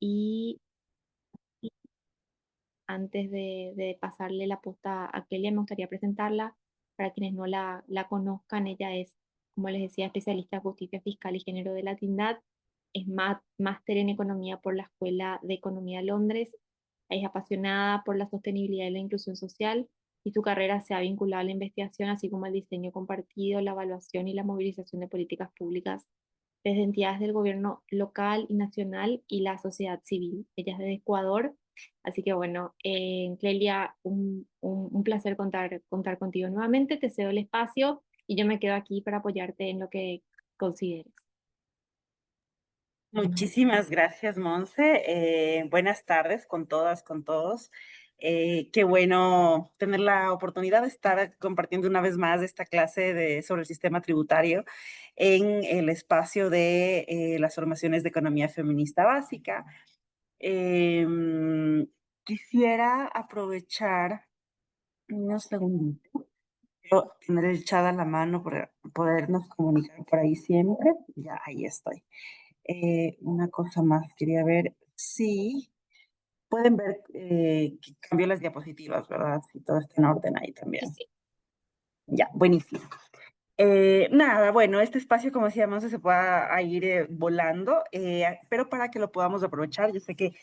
Y antes de pasarle la posta a Kelia, me gustaría presentarla. Para quienes no la conozcan, ella es, como les decía, especialista en justicia fiscal y género de la Tindad. Es máster en economía por la Escuela de Economía de Londres. Es apasionada por la sostenibilidad y la inclusión social y su carrera se ha vinculado a la investigación, así como al diseño compartido, la evaluación y la movilización de políticas públicas desde entidades del gobierno local y nacional y la sociedad civil. Ella es de Ecuador. Así que bueno, Clelia, un placer contar contigo nuevamente. Te cedo el espacio y yo me quedo aquí para apoyarte en lo que consideres. Muchísimas gracias, Monse. Buenas tardes con todas, con todos. Qué bueno tener la oportunidad de estar compartiendo una vez más esta clase sobre el sistema tributario en el espacio de las formaciones de economía feminista básica. Em, Quisiera aprovechar unos segunditos, quiero tener el chat a la mano para podernos comunicar por ahí siempre. Ya, ahí estoy. Una cosa más, quería ver si pueden ver que cambió las diapositivas, ¿verdad? Si todo está en orden ahí Sí, también. sí. Ya, buenísimo. Nada, bueno, este espacio, como decíamos, se pueda a ir volando, pero para que lo podamos aprovechar, yo sé que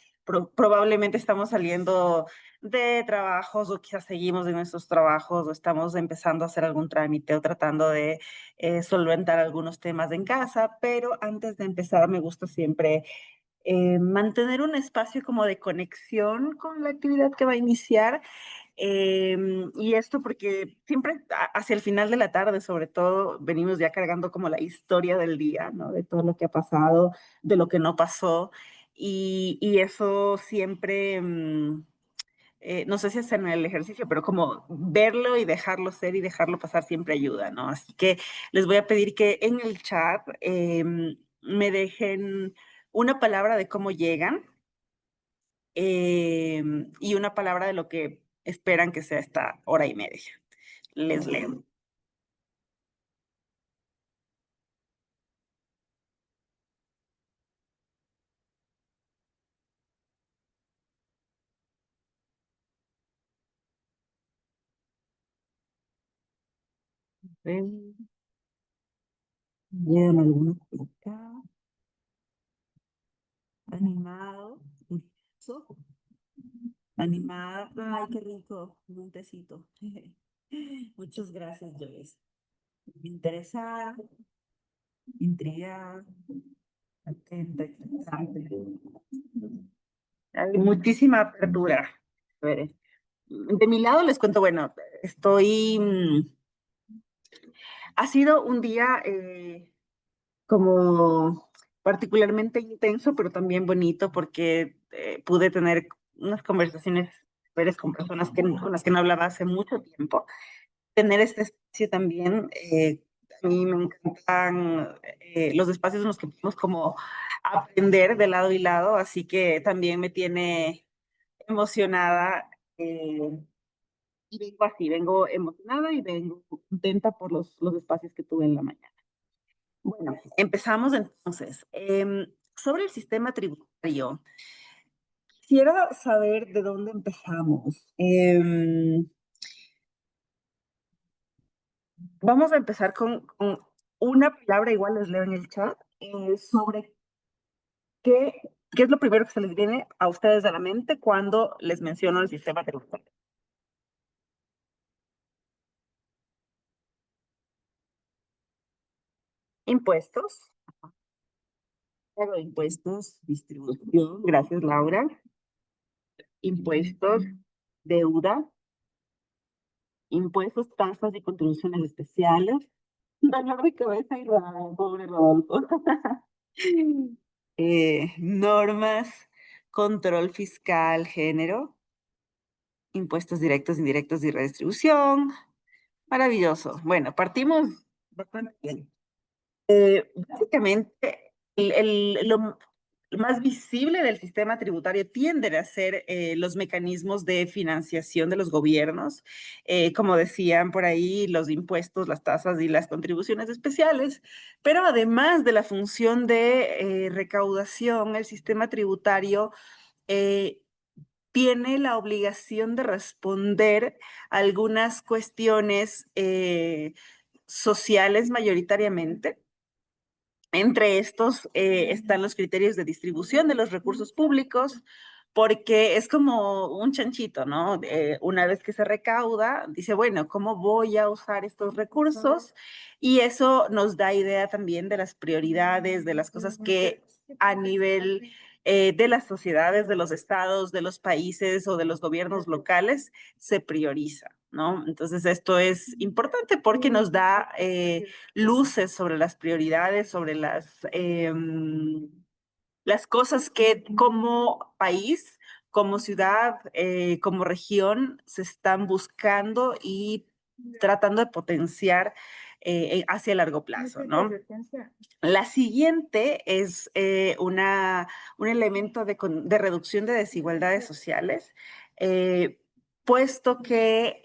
probablemente estamos saliendo de trabajos o quizás seguimos en nuestros trabajos o estamos empezando a hacer algún trámite o tratando de solventar algunos temas en casa, pero antes de empezar me gusta siempre mantener un espacio como de conexión con la actividad que va a iniciar. Y esto porque siempre hacia el final de la tarde, sobre todo, venimos ya cargando como la historia del día, ¿no? De todo lo que ha pasado, de lo que no pasó. Y eso siempre, no sé si hacen el ejercicio, pero como verlo y dejarlo ser y dejarlo pasar siempre ayuda, ¿no? Así que les voy a pedir que en el chat me dejen una palabra de cómo llegan y una palabra de lo que esperan que sea esta hora y media. Les leo. Llegan algunos por acá, animado, curioso, animada. Ay, qué rico, un tecito. Muchas gracias, Joyce. Interesada, intrigada, atenta, interesante. Hay muchísima apertura. A ver, de mi lado les cuento, bueno, estoy, ha sido un día como particularmente intenso, pero también bonito porque pude tener unas conversaciones breves con personas con las que no hablaba hace mucho tiempo. Tener este espacio también, a mí me encantan los espacios en los que podemos como aprender de lado y lado, así que también me tiene emocionada. Y vengo así, vengo emocionada y vengo contenta por los espacios que tuve en la mañana. Bueno, empezamos entonces. Sobre el sistema tributario, quisiera saber de dónde empezamos. Vamos a empezar con una palabra, igual les leo en el chat, sobre qué, qué es lo primero que se les viene a ustedes a la mente cuando les menciono el sistema tributario. Impuestos, pago de impuestos, distribución, gracias Laura, impuestos, deuda, impuestos, tasas y contribuciones especiales. Dolor de cabeza y pobre Rodolfo. Normas, control fiscal, género, impuestos directos, indirectos y redistribución. Maravilloso. Bueno, partimos bastante bien. Básicamente, más visible del sistema tributario tienden a ser los mecanismos de financiación de los gobiernos, como decían por ahí, los impuestos, las tasas y las contribuciones especiales, pero además de la función de recaudación, el sistema tributario eh, tiene la obligación de responder a algunas cuestiones sociales mayoritariamente. Entre estos están los criterios de distribución de los recursos públicos, porque es como un chanchito, ¿no? Una vez que se recauda, dice, bueno, ¿cómo voy a usar estos recursos? Y eso nos da idea también de las prioridades, de las cosas que a nivel de las sociedades, de los estados, de los países o de los gobiernos locales se prioriza, ¿no? Entonces, esto es importante porque nos da luces sobre las prioridades, sobre las cosas que como país, como ciudad, como región, se están buscando y tratando de potenciar hacia largo plazo, ¿no? La siguiente es un elemento de reducción de desigualdades sociales, eh, puesto que,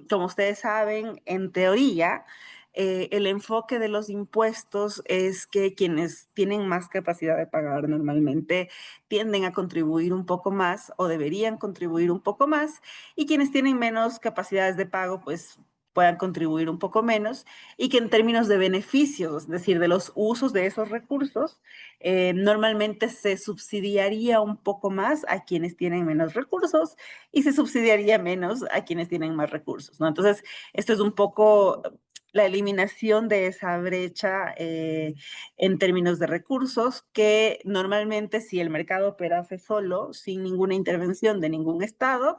como ustedes saben, en teoría, el enfoque de los impuestos es que quienes tienen más capacidad de pagar normalmente tienden a contribuir un poco más o deberían contribuir un poco más, y quienes tienen menos capacidades de pago, pues puedan contribuir un poco menos, y que en términos de beneficios, es decir, de los usos de esos recursos, normalmente se subsidiaría un poco más a quienes tienen menos recursos y se subsidiaría menos a quienes tienen más recursos, ¿no? Entonces, esto es un poco la eliminación de esa brecha en términos de recursos, que normalmente si el mercado operase solo, sin ninguna intervención de ningún Estado,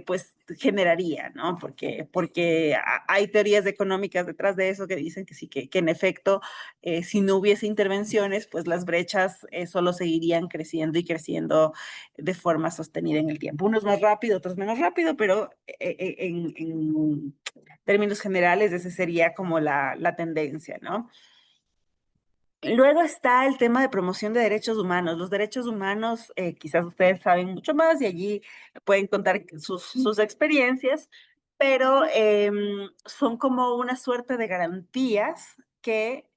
pues generaría, ¿no? Porque hay teorías económicas detrás de eso que dicen que sí, que en efecto, si no hubiese intervenciones, pues las brechas solo seguirían creciendo y creciendo de forma sostenida en el tiempo. Unos más rápido, otros menos rápido, pero en términos generales esa sería como la tendencia, ¿no? Luego está el tema de promoción de derechos humanos. Los derechos humanos, quizás ustedes saben mucho más y allí pueden contar sus experiencias, pero son como una suerte de garantías que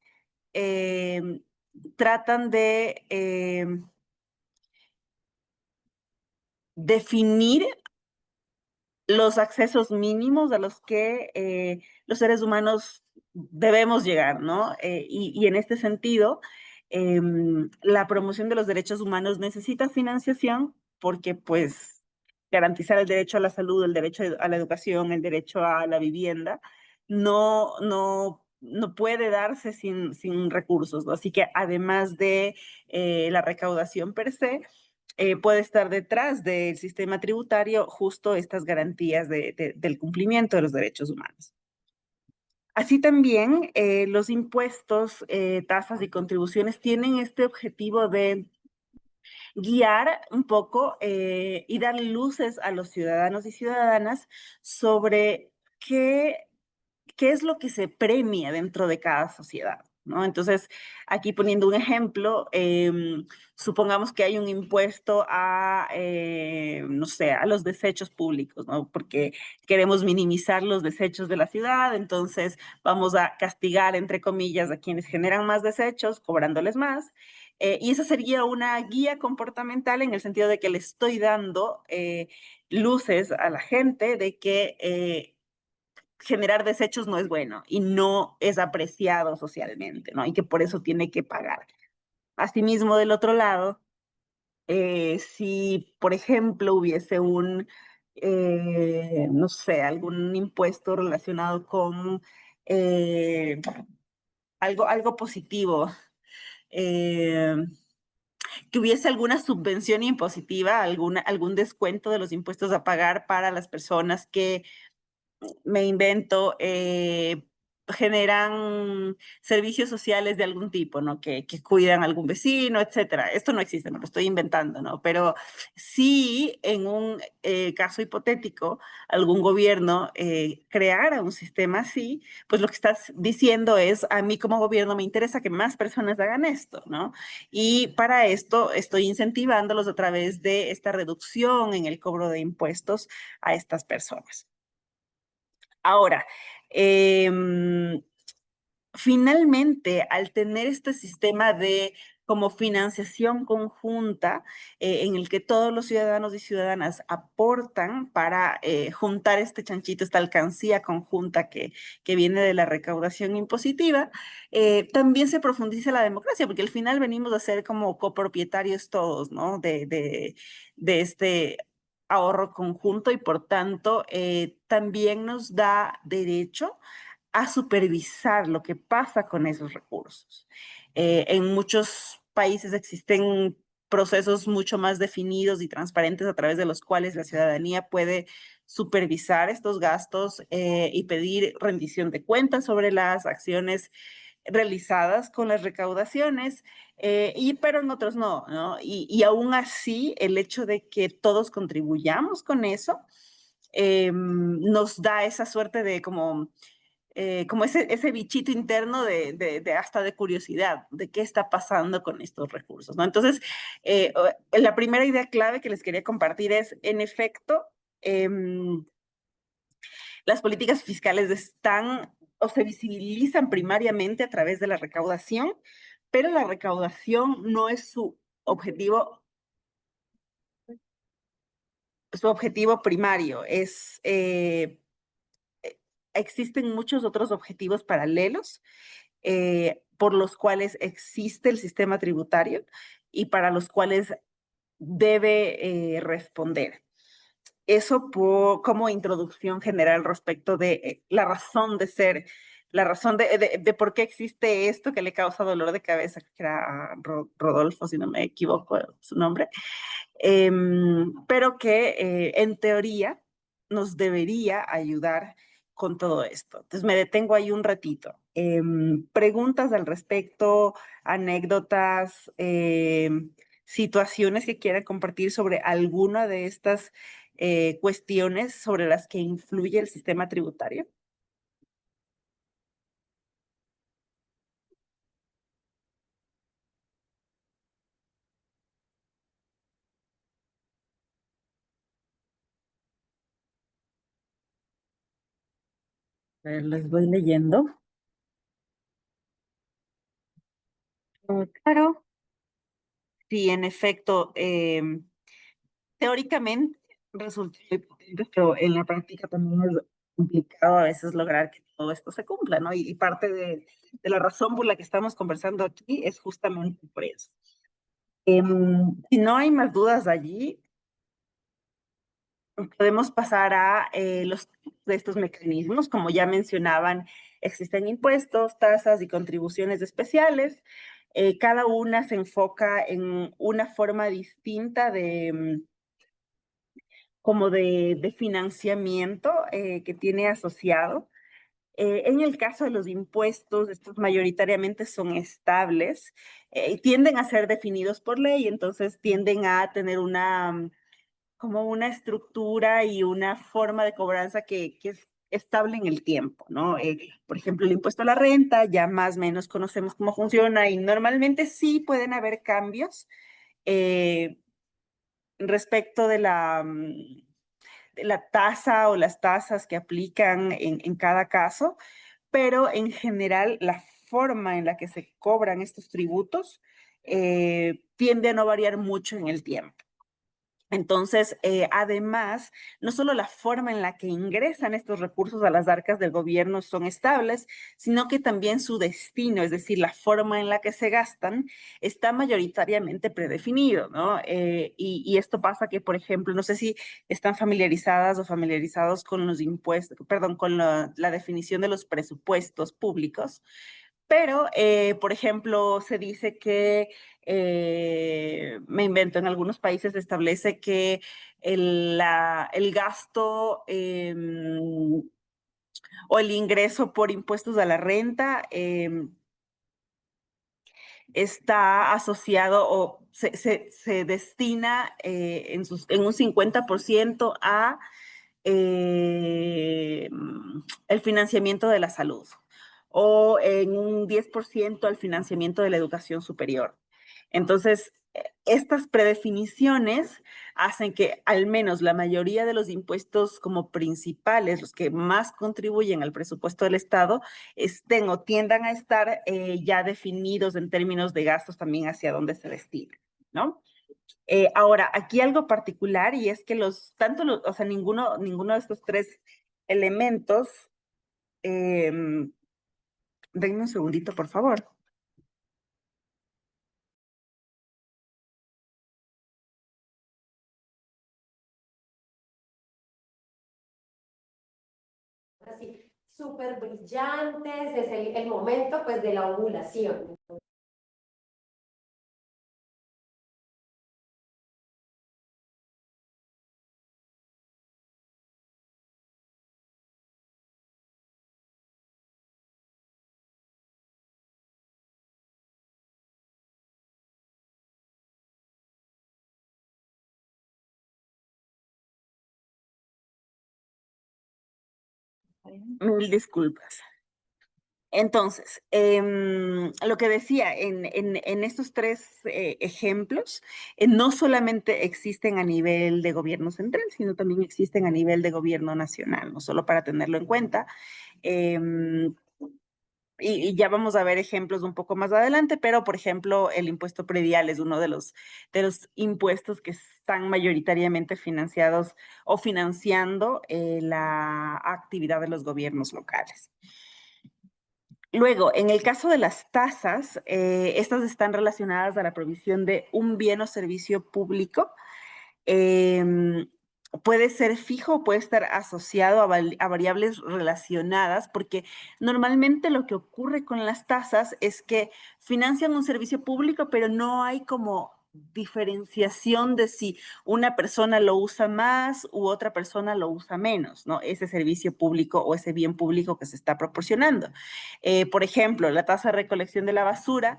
tratan de definir los accesos mínimos a los que los seres humanos debemos llegar, ¿no? Y en este sentido, la promoción de los derechos humanos necesita financiación porque, pues, garantizar el derecho a la salud, el derecho a la educación, el derecho a la vivienda, no puede darse sin recursos, ¿no? Así que además de la recaudación per se, puede estar detrás del sistema tributario justo estas garantías del cumplimiento de los derechos humanos. Así también, los impuestos, tasas y contribuciones tienen este objetivo de guiar un poco y darle luces a los ciudadanos y ciudadanas sobre qué es lo que se premia dentro de cada sociedad, ¿no? Entonces, aquí poniendo un ejemplo, supongamos que hay un impuesto no sé, a los desechos públicos, ¿no? Porque queremos minimizar los desechos de la ciudad, entonces vamos a castigar, entre comillas, a quienes generan más desechos, cobrándoles más. Y esa sería una guía comportamental en el sentido de que le estoy dando luces a la gente de que generar desechos no es bueno y no es apreciado socialmente, ¿no? Y que por eso tiene que pagar. Asimismo, del otro lado, si, por ejemplo, hubiese no sé, algún impuesto relacionado con eh, algo positivo, eh, que hubiese alguna subvención impositiva, algún descuento de los impuestos a pagar para las personas que me invento, generan servicios sociales de algún tipo, ¿no? Que cuidan a algún vecino, etcétera. Esto no existe, me lo estoy inventando, ¿no? Pero sí, en un caso hipotético, algún gobierno creara un sistema así, pues lo que estás diciendo es, a mí como gobierno me interesa que más personas hagan esto, ¿no? Y para esto estoy incentivándolos a través de esta reducción en el cobro de impuestos a estas personas. Ahora, finalmente, al tener este sistema de como financiación conjunta, en el que todos los ciudadanos y ciudadanas aportan para juntar este chanchito, esta alcancía conjunta que viene de la recaudación impositiva, también se profundiza la democracia, porque al final venimos a ser como copropietarios todos, ¿no? De este ahorro conjunto y por tanto también nos da derecho a supervisar lo que pasa con esos recursos. En muchos países existen procesos mucho más definidos y transparentes a través de los cuales la ciudadanía puede supervisar estos gastos y pedir rendición de cuentas sobre las acciones realizadas con las recaudaciones, pero en otros no, ¿no? Y aún así, el hecho de que todos contribuyamos con eso nos da esa suerte de como ese bichito interno de hasta de curiosidad de qué está pasando con estos recursos, ¿no? Entonces, la primera idea clave que les quería compartir es, en efecto, las políticas fiscales están o se visibilizan primariamente a través de la recaudación, pero la recaudación no es su objetivo primario, existen muchos otros objetivos paralelos por los cuales existe el sistema tributario y para los cuales debe responder. Eso como introducción general respecto de la razón de ser, la razón de por qué existe esto que le causa dolor de cabeza, que era Rodolfo, si no me equivoco su nombre, pero que en teoría nos debería ayudar con todo esto. Entonces me detengo ahí un ratito. Preguntas al respecto, anécdotas, situaciones que quieran compartir sobre alguna de estas cuestiones sobre las que influye el sistema tributario. Les voy leyendo. Claro. Sí, en efecto, teóricamente resulta muy potente, pero en la práctica también es complicado a veces lograr que todo esto se cumpla, ¿no? Y parte de la razón por la que estamos conversando aquí es justamente por eso. Si no hay más dudas allí, podemos pasar a los de estos mecanismos. Como ya mencionaban, existen impuestos, tasas y contribuciones especiales. Cada una se enfoca en una forma distinta como de financiamiento que tiene asociado. En el caso de los impuestos, estos mayoritariamente son estables y tienden a ser definidos por ley, entonces tienden a tener como una estructura y una forma de cobranza que es estable en el tiempo, ¿no? Por ejemplo, el impuesto a la renta, ya más o menos conocemos cómo funciona y normalmente sí pueden haber cambios eh, respecto de la tasa o las tasas que aplican en cada caso, pero en general la forma en la que se cobran estos tributos tiende a no variar mucho en el tiempo. Entonces, además, no solo la forma en la que ingresan estos recursos a las arcas del gobierno son estables, sino que también su destino, es decir, la forma en la que se gastan, está mayoritariamente predefinido, ¿no? Y esto pasa que, por ejemplo, no sé si están familiarizadas o familiarizados con los impuestos, perdón, con la definición de los presupuestos públicos. Pero, por ejemplo, se dice que, me invento, en algunos países se establece que el gasto o el ingreso por impuestos a la renta está asociado o se destina en un 50% a eh, el financiamiento de la salud o en un 10% al financiamiento de la educación superior. Entonces, estas predefiniciones hacen que al menos la mayoría de los impuestos como principales, los que más contribuyen al presupuesto del Estado, estén o tiendan a estar ya definidos en términos de gastos también hacia dónde se destina, ¿no? Ahora, aquí algo particular y es que o sea, ninguno de estos tres elementos, eh, denme un segundito, por favor. Así, súper brillantes, es el momento pues de la ovulación. Mil disculpas. Entonces, lo que decía, en estos tres ejemplos, no solamente existen a nivel de gobierno central, sino también existen a nivel de gobierno nacional, no solo para tenerlo en cuenta. Em, y ya vamos a ver ejemplos un poco más adelante, pero por ejemplo, el impuesto predial es uno de los impuestos que están mayoritariamente financiados o financiando la actividad de los gobiernos locales. Luego, en el caso de las tasas, estas están relacionadas a la provisión de un bien o servicio público. Em, Puede ser fijo o puede estar asociado a variables relacionadas, porque normalmente lo que ocurre con las tasas es que financian un servicio público, pero no hay como diferenciación de si una persona lo usa más u otra persona lo usa menos, ¿no? Ese servicio público o ese bien público que se está proporcionando. Por ejemplo, la tasa de recolección de la basura,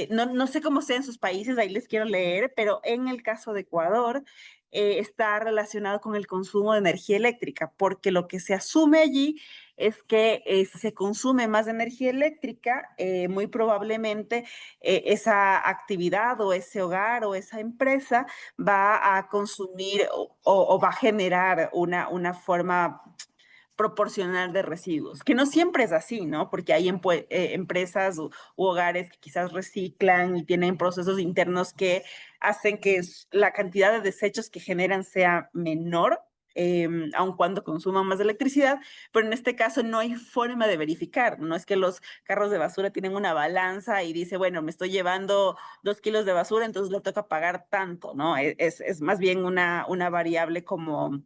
no sé cómo sea en sus países, ahí les quiero leer, pero en el caso de Ecuador, está relacionado con el consumo de energía eléctrica, porque lo que se asume allí es que si se consume más energía eléctrica, muy probablemente esa actividad o ese hogar o esa empresa va a consumir o va a generar una forma proporcional de residuos, que no siempre es así, ¿no? Porque hay empresas u hogares que quizás reciclan y tienen procesos internos que hacen que la cantidad de desechos que generan sea menor, aun cuando consuman más electricidad, pero en este caso no hay forma de verificar, no es que los carros de basura tienen una balanza y dice, bueno, me estoy llevando 2 kilos de basura, entonces le toca pagar tanto, ¿no? Es más bien una variable como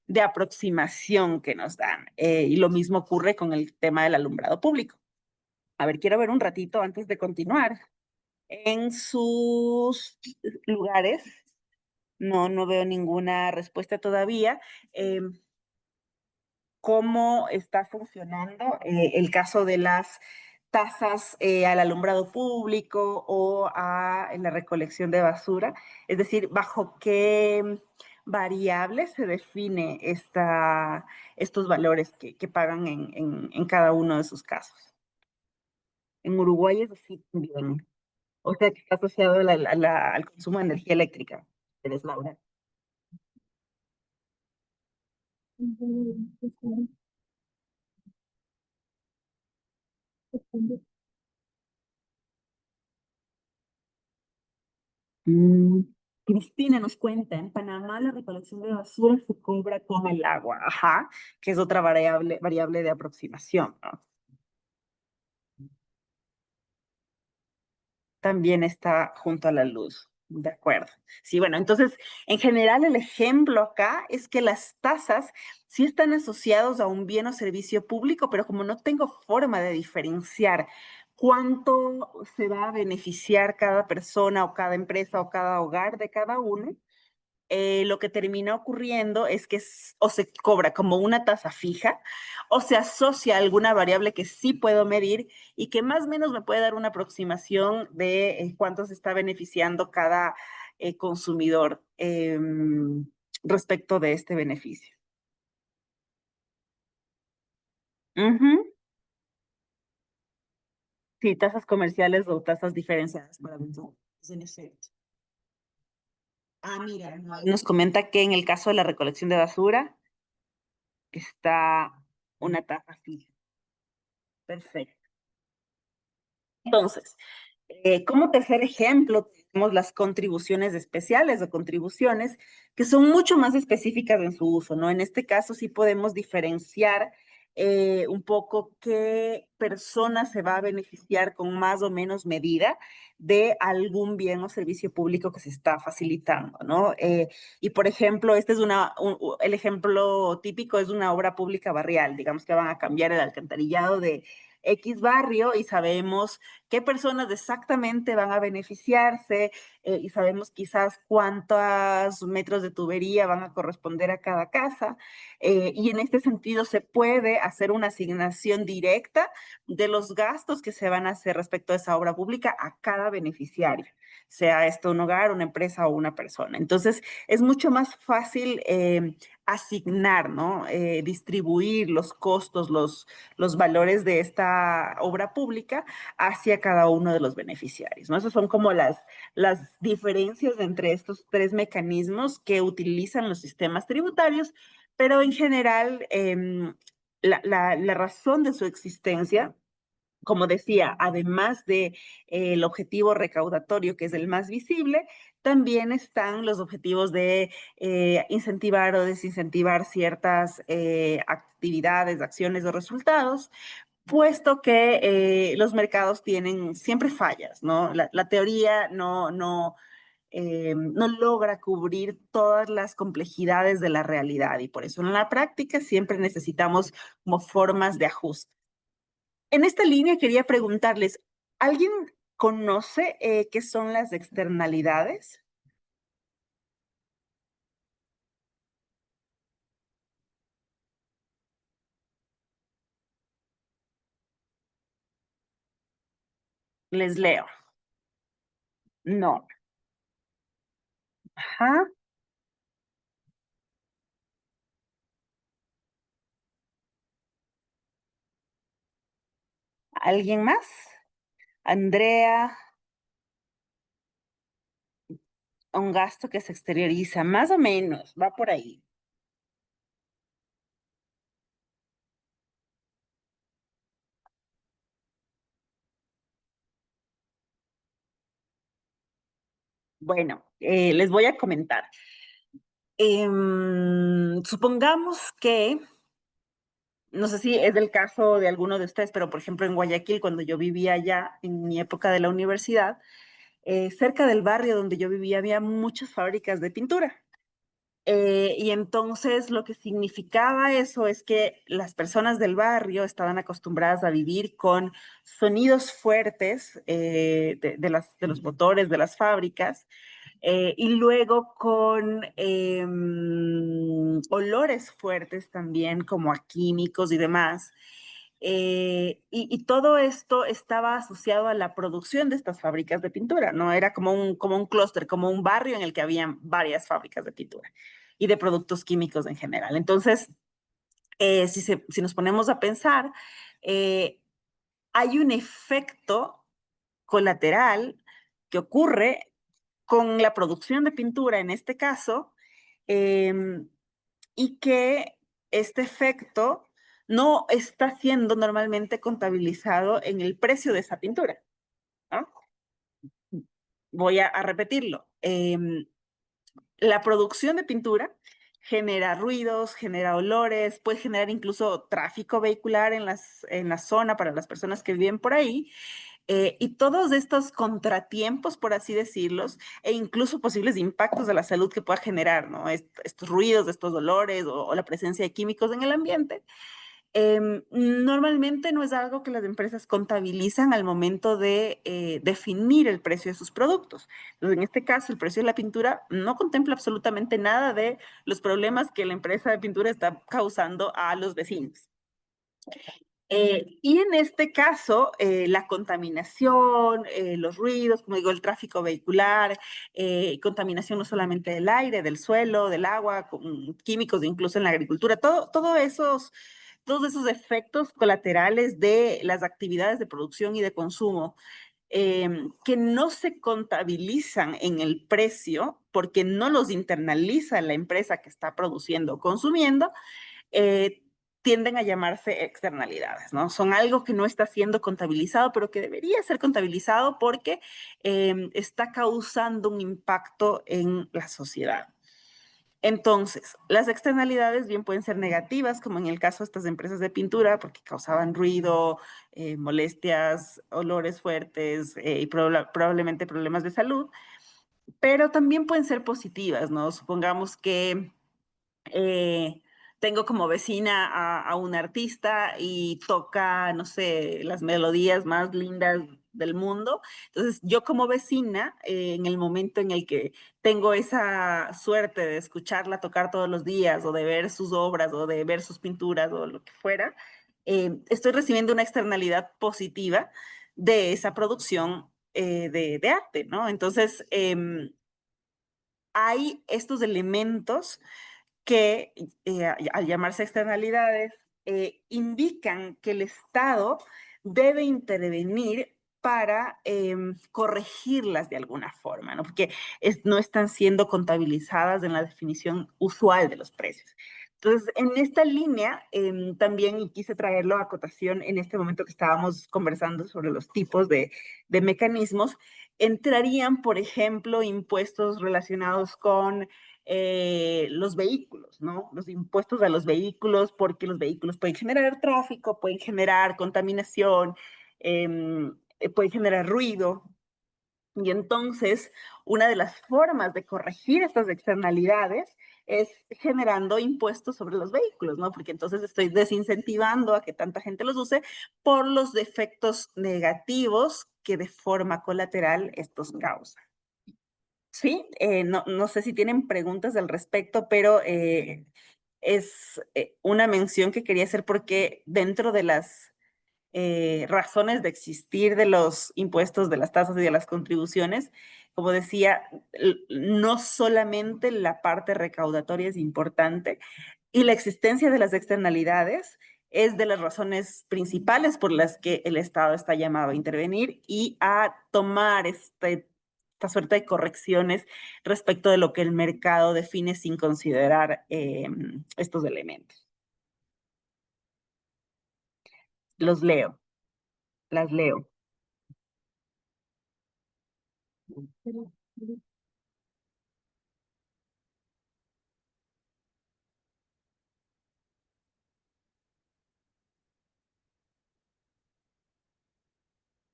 de aproximación que nos dan. Y lo mismo ocurre con el tema del alumbrado público. A ver, quiero ver un ratito antes de continuar. En sus lugares, no veo ninguna respuesta todavía. Eh, ¿Cómo está funcionando el caso de las tasas al alumbrado público o a la recolección de basura? Es decir, ¿bajo qué variables se define estos valores que pagan en cada uno de sus casos? En Uruguay es así también. O sea, que está asociado al consumo de energía eléctrica. ¿Eres Laura? Mm, Cristina nos cuenta, en Panamá la recolección de basura se cobra con el agua, ajá, que es otra variable de aproximación, ¿no? También está junto a la luz. De acuerdo. Sí, bueno, entonces, en general, el ejemplo acá es que las tasas sí están asociados a un bien o servicio público, pero como no tengo forma de diferenciar cuánto se va a beneficiar cada persona o cada empresa o cada hogar de cada uno, lo que termina ocurriendo es que o se cobra como una tasa fija o se asocia a alguna variable que sí puedo medir y que más o menos me puede dar una aproximación de cuánto se está beneficiando cada consumidor respecto de este beneficio. Ujú. Sí, tasas comerciales o tasas diferenciadas para venta. En efecto. Mira, nos comenta que en el caso de la recolección de basura está una tasa fija. Perfecto. Entonces, como tercer ejemplo, tenemos las contribuciones especiales o contribuciones que son mucho más específicas en su uso, ¿no? En este caso sí podemos diferenciar un poco qué persona se va a beneficiar con más o menos medida de algún bien o servicio público que se está facilitando, ¿no? Y por ejemplo, este es el ejemplo típico es una obra pública barrial, digamos que van a cambiar el alcantarillado de X barrio y sabemos qué personas exactamente van a beneficiarse y sabemos quizás cuántos metros de tubería van a corresponder a cada casa. Y en este sentido se puede hacer una asignación directa de los gastos que se van a hacer respecto a esa obra pública a cada beneficiario, sea esto un hogar, una empresa o una persona. Entonces, es mucho más fácil asignar, ¿no? Distribuir los costos, los valores de esta obra pública hacia cada uno de los beneficiarios, ¿no? Esas son como las diferencias entre estos tres mecanismos que utilizan los sistemas tributarios, pero en general la razón de su existencia, como decía, además de el objetivo recaudatorio, que es el más visible, también están los objetivos de incentivar o desincentivar ciertas actividades, acciones o resultados, puesto que los mercados tienen siempre fallas, ¿no? La teoría no logra cubrir todas las complejidades de la realidad y por eso en la práctica siempre necesitamos como formas de ajuste. En esta línea quería preguntarles, ¿alguien conoce qué son las externalidades? Les leo. No. Ajá. ¿Alguien más? Andrea, un gasto que se exterioriza, más o menos, va por ahí. Bueno, les voy a comentar. Supongamos que, no sé si es el caso de alguno de ustedes, pero por ejemplo en Guayaquil, cuando yo vivía allá en mi época de la universidad, cerca del barrio donde yo vivía había muchas fábricas de pintura. Y entonces lo que significaba eso es que las personas del barrio estaban acostumbradas a vivir con sonidos fuertes de los motores de las fábricas y luego con olores fuertes también como a químicos y demás. Y todo esto estaba asociado a la producción de estas fábricas de pintura, ¿no? Era como un clúster, como un barrio en el que habían varias fábricas de pintura y de productos químicos en general. Entonces, si nos ponemos a pensar, eh, hay un efecto colateral que ocurre con la producción de pintura en este caso, em, y que este efecto no está siendo normalmente contabilizado en el precio de esa pintura, ¿no? Voy a repetirlo. La producción de pintura genera ruidos, genera olores, puede generar incluso tráfico vehicular en la zona para las personas que viven por ahí. Y todos estos contratiempos, por así decirlos, e incluso posibles impactos de la salud que pueda generar, ¿no? Estos ruidos, estos dolores o la presencia de químicos en el ambiente, Normalmente no es algo que las empresas contabilizan al momento de definir el precio de sus productos. Entonces, en este caso, el precio de la pintura no contempla absolutamente nada de los problemas que la empresa de pintura está causando a los vecinos. Y en este caso, la contaminación, los ruidos, como digo, el tráfico vehicular, contaminación no solamente del aire, del suelo, del agua, con químicos, incluso en la agricultura, todos esos efectos colaterales de las actividades de producción y de consumo que no se contabilizan en el precio porque no los internaliza la empresa que está produciendo o consumiendo, eh, tienden a llamarse externalidades, ¿no? Son algo que no está siendo contabilizado, pero que debería ser contabilizado porque está causando un impacto en la sociedad. Entonces, las externalidades bien pueden ser negativas, como en el caso de estas empresas de pintura, porque causaban ruido, molestias, olores fuertes y probablemente problemas de salud, pero también pueden ser positivas, ¿no? Supongamos que eh, tengo como vecina a un artista y toca, no sé, las melodías más lindas del mundo. Entonces, yo como vecina, en el momento en el que tengo esa suerte de escucharla tocar todos los días o de ver sus obras o de ver sus pinturas o lo que fuera, estoy recibiendo una externalidad positiva de esa producción de arte, ¿no? Entonces, hay estos elementos que al llamarse externalidades, indican que el Estado debe intervenir para corregirlas de alguna forma, ¿no? Porque no están siendo contabilizadas en la definición usual de los precios. Entonces, en esta línea, también y quise traerlo a acotación en este momento que estábamos conversando sobre los tipos de mecanismos, entrarían, por ejemplo, impuestos relacionados con los vehículos, ¿no? Los impuestos a los vehículos, porque los vehículos pueden generar tráfico, pueden generar contaminación, pueden generar ruido. Y entonces, una de las formas de corregir estas externalidades es generando impuestos sobre los vehículos, ¿no? Porque entonces estoy desincentivando a que tanta gente los use por los defectos negativos que de forma colateral estos causan. Sí, no sé si tienen preguntas al respecto, pero es una mención que quería hacer porque dentro de las razones de existir de los impuestos, de las tasas y de las contribuciones, como decía, no solamente la parte recaudatoria es importante y la existencia de las externalidades es de las razones principales por las que el Estado está llamado a intervenir y a tomar esta suerte de correcciones respecto de lo que el mercado define sin considerar estos elementos. Los leo, las leo.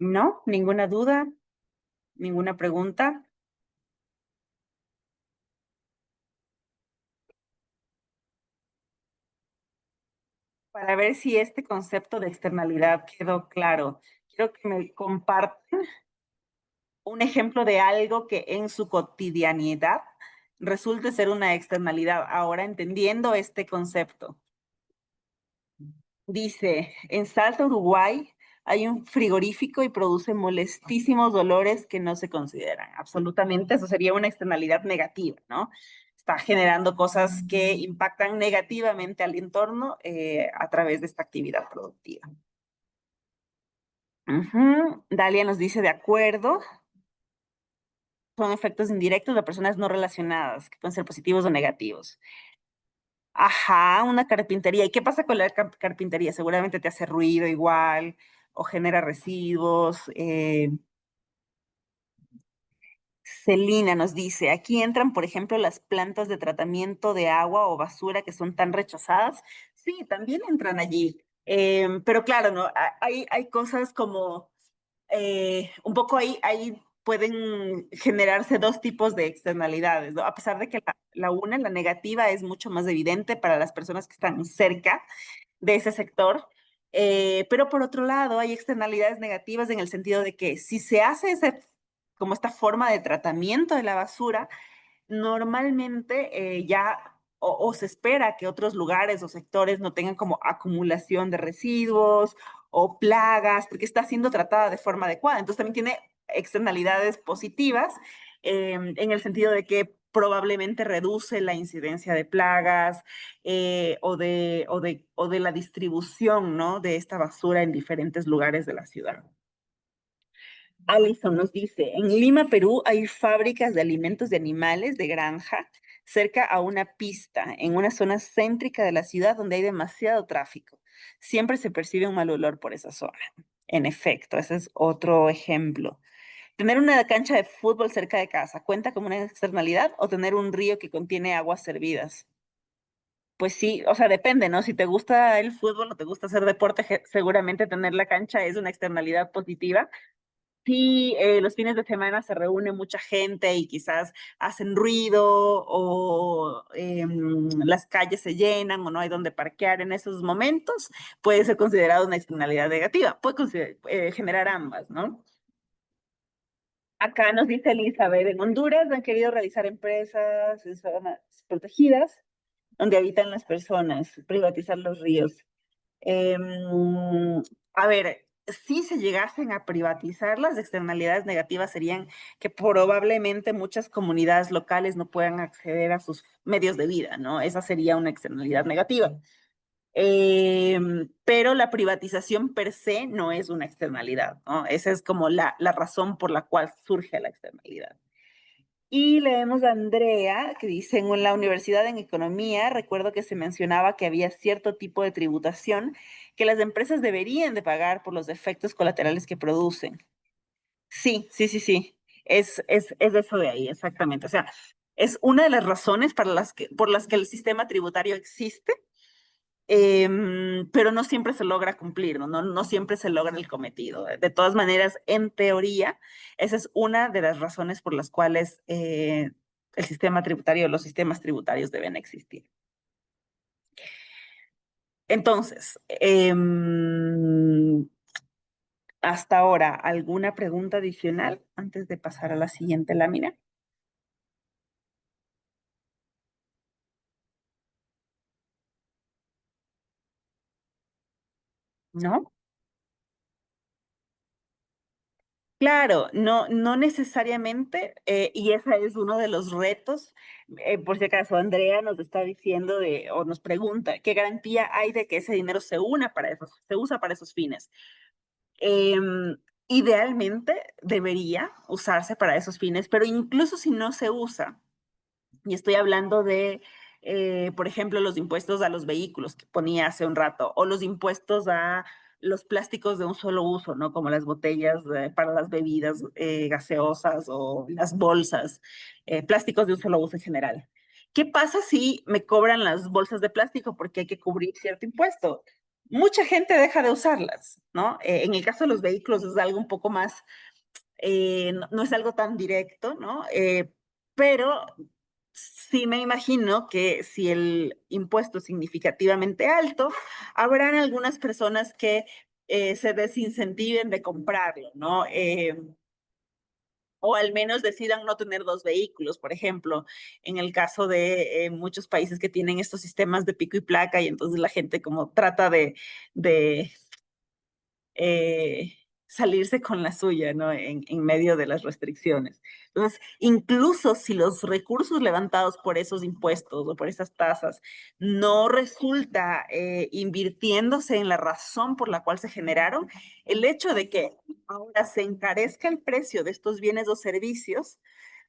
¿No? ¿Ninguna duda? ¿Ninguna pregunta? Para ver si este concepto de externalidad quedó claro, quiero que me compartan un ejemplo de algo que en su cotidianidad resulte ser una externalidad. Ahora entendiendo este concepto. Dice, en Salta, Uruguay, hay un frigorífico y produce molestísimos dolores que no se consideran. Absolutamente, eso sería una externalidad negativa, ¿no? Está generando cosas que impactan negativamente al entorno a través de esta actividad productiva. Dalia nos dice, de acuerdo, son efectos indirectos de personas no relacionadas, que pueden ser positivos o negativos. Ajá, una carpintería. ¿Y qué pasa con la carpintería? Seguramente te hace ruido igual o genera residuos. Celina nos dice, aquí entran, por ejemplo, las plantas de tratamiento de agua o basura que son tan rechazadas. Sí, también entran allí. Pero claro, ¿no? Hay cosas como un poco ahí pueden generarse dos tipos de externalidades, ¿no? A pesar de que la negativa, es mucho más evidente para las personas que están cerca, de ese sector. Pero por otro lado, hay externalidades negativas en el sentido de que si se hace como esta forma de tratamiento de la basura, normalmente ya o se espera que otros lugares o sectores no tengan como acumulación de residuos o plagas, porque está siendo tratada de forma adecuada. Entonces también tiene externalidades positivas en el sentido de que probablemente reduce la incidencia de plagas o de la distribución, ¿no? De esta basura en diferentes lugares de la ciudad. Alison nos dice, en Lima, Perú, hay fábricas de alimentos de animales de granja cerca a una pista, en una zona céntrica de la ciudad donde hay demasiado tráfico. Siempre se percibe un mal olor por esa zona. En efecto, ese es otro ejemplo. ¿Tener una cancha de fútbol cerca de casa cuenta como una externalidad o tener un río que contiene aguas servidas? Pues sí, o sea, depende, ¿no? Si te gusta el fútbol o te gusta hacer deporte, seguramente tener la cancha es una externalidad positiva. Sí, los fines de semana se reúne mucha gente y quizás hacen ruido o las calles se llenan o no hay donde parquear en esos momentos, puede ser considerado una externalidad negativa, puede generar ambas, ¿no? Acá nos dice Elizabeth, en Honduras han querido realizar empresas en zonas protegidas donde habitan las personas, privatizar los ríos. A ver, si se llegasen a privatizar, las externalidades negativas serían que probablemente muchas comunidades locales no puedan acceder a sus medios de vida, ¿no? Esa sería una externalidad negativa. Pero la privatización per se no es una externalidad, ¿no? Esa es como la razón por la cual surge la externalidad. Y leemos a Andrea, que dice, en la universidad en economía, recuerdo que se mencionaba que había cierto tipo de tributación que las empresas deberían de pagar por los efectos colaterales que producen. Sí, sí, sí, sí. Es eso de ahí, exactamente. O sea, es una de las razones por las que el sistema tributario existe, pero no siempre se logra cumplir, ¿no? No siempre se logra el cometido. De todas maneras, en teoría, esa es una de las razones por las cuales el sistema tributario, los sistemas tributarios deben existir. Entonces, hasta ahora, ¿alguna pregunta adicional antes de pasar a la siguiente lámina? ¿No? Claro, no necesariamente, y ese es uno de los retos. Por si acaso, Andrea nos está diciendo o nos pregunta, ¿qué garantía hay de que ese dinero se usa para esos fines? Idealmente debería usarse para esos fines, pero incluso si no se usa, y estoy hablando de, por ejemplo, los impuestos a los vehículos que ponía hace un rato, o los impuestos a los plásticos de un solo uso, ¿no? Como las botellas para las bebidas gaseosas o las bolsas, plásticos de un solo uso en general. ¿Qué pasa si me cobran las bolsas de plástico porque hay que cubrir cierto impuesto? Mucha gente deja de usarlas, ¿no? En el caso de los vehículos es algo un poco más, no es algo tan directo, ¿no? Pero sí me imagino que si el impuesto es significativamente alto, habrán algunas personas que se desincentiven de comprarlo, ¿no? O al menos decidan no tener dos vehículos, por ejemplo, en el caso de muchos países que tienen estos sistemas de pico y placa y entonces la gente como trata de salirse con la suya, ¿no? En medio de las restricciones. Entonces, incluso si los recursos levantados por esos impuestos o por esas tasas no resulta invirtiéndose en la razón por la cual se generaron, el hecho de que ahora se encarezca el precio de estos bienes o servicios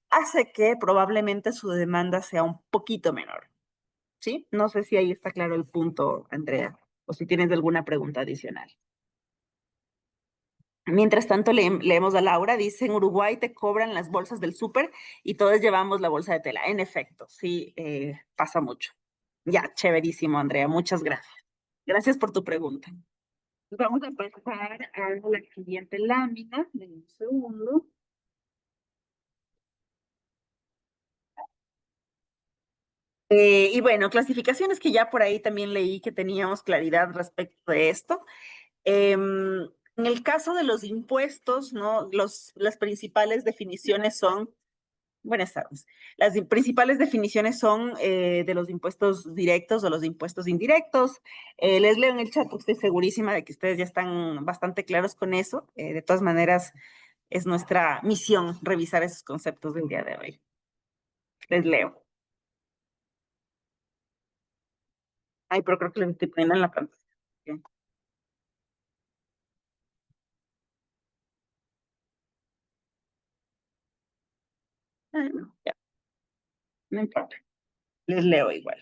hace que probablemente su demanda sea un poquito menor. ¿Sí? No sé si ahí está claro el punto, Andrea, o si tienes alguna pregunta adicional. Mientras tanto, leemos a Laura, dice, en Uruguay te cobran las bolsas del súper y todos llevamos la bolsa de tela. En efecto, sí, pasa mucho. Ya, chéverísimo, Andrea, muchas gracias. Gracias por tu pregunta. Vamos a pasar a la siguiente lámina, en un segundo. Y bueno, clasificaciones que ya por ahí también leí que teníamos claridad respecto de esto. En el caso de los impuestos, ¿no? Las principales definiciones son, buenas tardes, principales definiciones son de los impuestos directos o los impuestos indirectos. Les leo en el chat, estoy segurísima de que ustedes ya están bastante claros con eso. De todas maneras, es nuestra misión revisar esos conceptos del día de hoy. Les leo. Ay, pero creo que les estoy poniendo en la pantalla. Ok. Ay, no, ya, no importa. Les leo igual.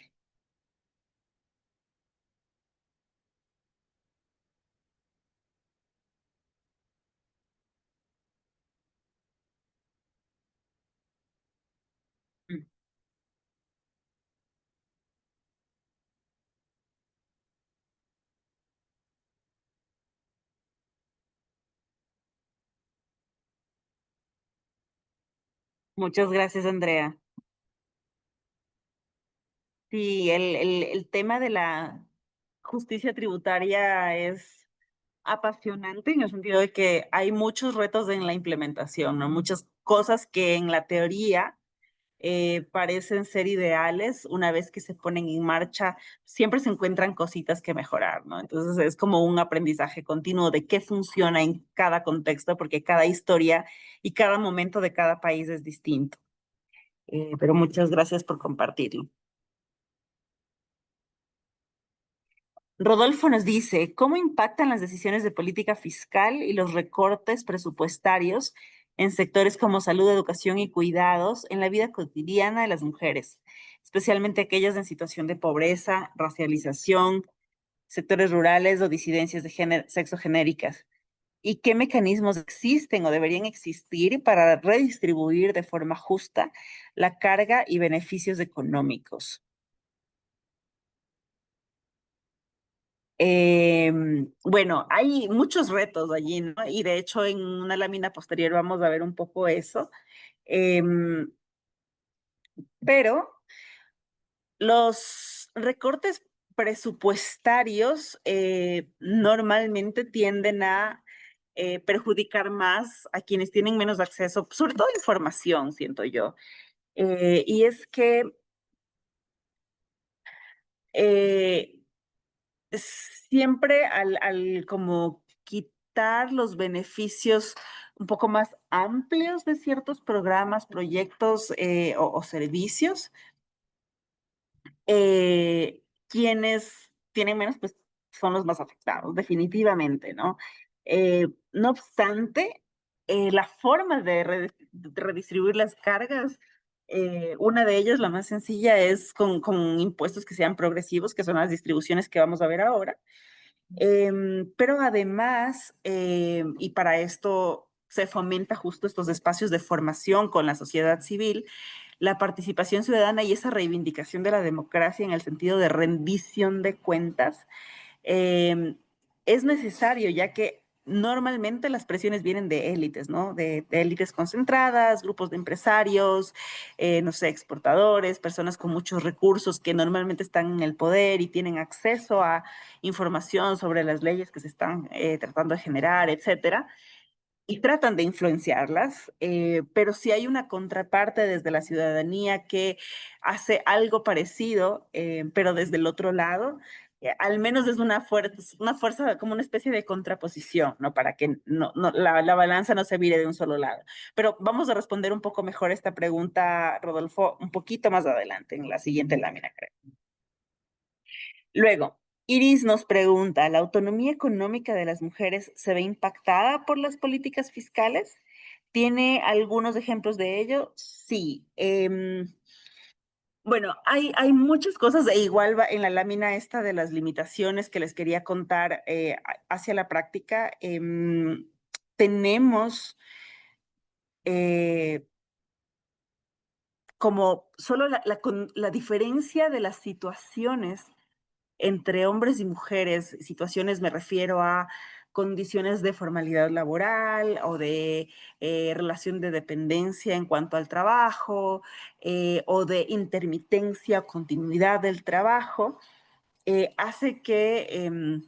Mm. Muchas gracias, Andrea. Sí, el tema de la justicia tributaria es apasionante en el sentido de que hay muchos retos en la implementación, ¿no? Muchas cosas que en la teoría parecen ser ideales, una vez que se ponen en marcha, siempre se encuentran cositas que mejorar, ¿no? Entonces es como un aprendizaje continuo de qué funciona en cada contexto, porque cada historia y cada momento de cada país es distinto. Pero muchas gracias por compartirlo. Rodolfo nos dice, ¿cómo impactan las decisiones de política fiscal y los recortes presupuestarios en sectores como salud, educación y cuidados en la vida cotidiana de las mujeres, especialmente aquellas en situación de pobreza, racialización, sectores rurales o disidencias de género, sexo genéricas? ¿Y qué mecanismos existen o deberían existir para redistribuir de forma justa la carga y beneficios económicos? Bueno, hay muchos retos allí, ¿no? Y de hecho en una lámina posterior vamos a ver un poco eso. Em, pero los recortes presupuestarios normalmente tienden a perjudicar más a quienes tienen menos acceso, sobre todo a información, siento yo. Y es que eh, siempre al como quitar los beneficios un poco más amplios de ciertos programas, proyectos o servicios, quienes tienen menos, pues son los más afectados, definitivamente, ¿no? No obstante, la forma de redistribuir las cargas, una de ellas, la más sencilla, es con impuestos que sean progresivos, que son las distribuciones que vamos a ver ahora. Pero además, y para esto se fomenta justo estos espacios de formación con la sociedad civil, la participación ciudadana y esa reivindicación de la democracia en el sentido de rendición de cuentas eh, es necesario, ya que normalmente las presiones vienen de élites, ¿no? De élites concentradas, grupos de empresarios, no sé, exportadores, personas con muchos recursos que normalmente están en el poder y tienen acceso a información sobre las leyes que se están tratando de generar, etcétera y tratan de influenciarlas, pero si hay una contraparte desde la ciudadanía que hace algo parecido, pero desde el otro lado, al menos es una fuerza como una especie de contraposición, ¿no? Para que la balanza no se vire de un solo lado. Pero vamos a responder un poco mejor esta pregunta, Rodolfo, un poquito más adelante, en la siguiente lámina, creo. Luego, Iris nos pregunta, ¿la autonomía económica de las mujeres se ve impactada por las políticas fiscales? ¿Tiene algunos ejemplos de ello? Sí. Bueno, hay muchas cosas, e igual va en la lámina esta de las limitaciones que les quería contar hacia la práctica. Tenemos eh, como solo la diferencia de las situaciones entre hombres y mujeres, situaciones me refiero a condiciones de formalidad laboral o de relación de dependencia en cuanto al trabajo o de intermitencia o continuidad del trabajo, hace que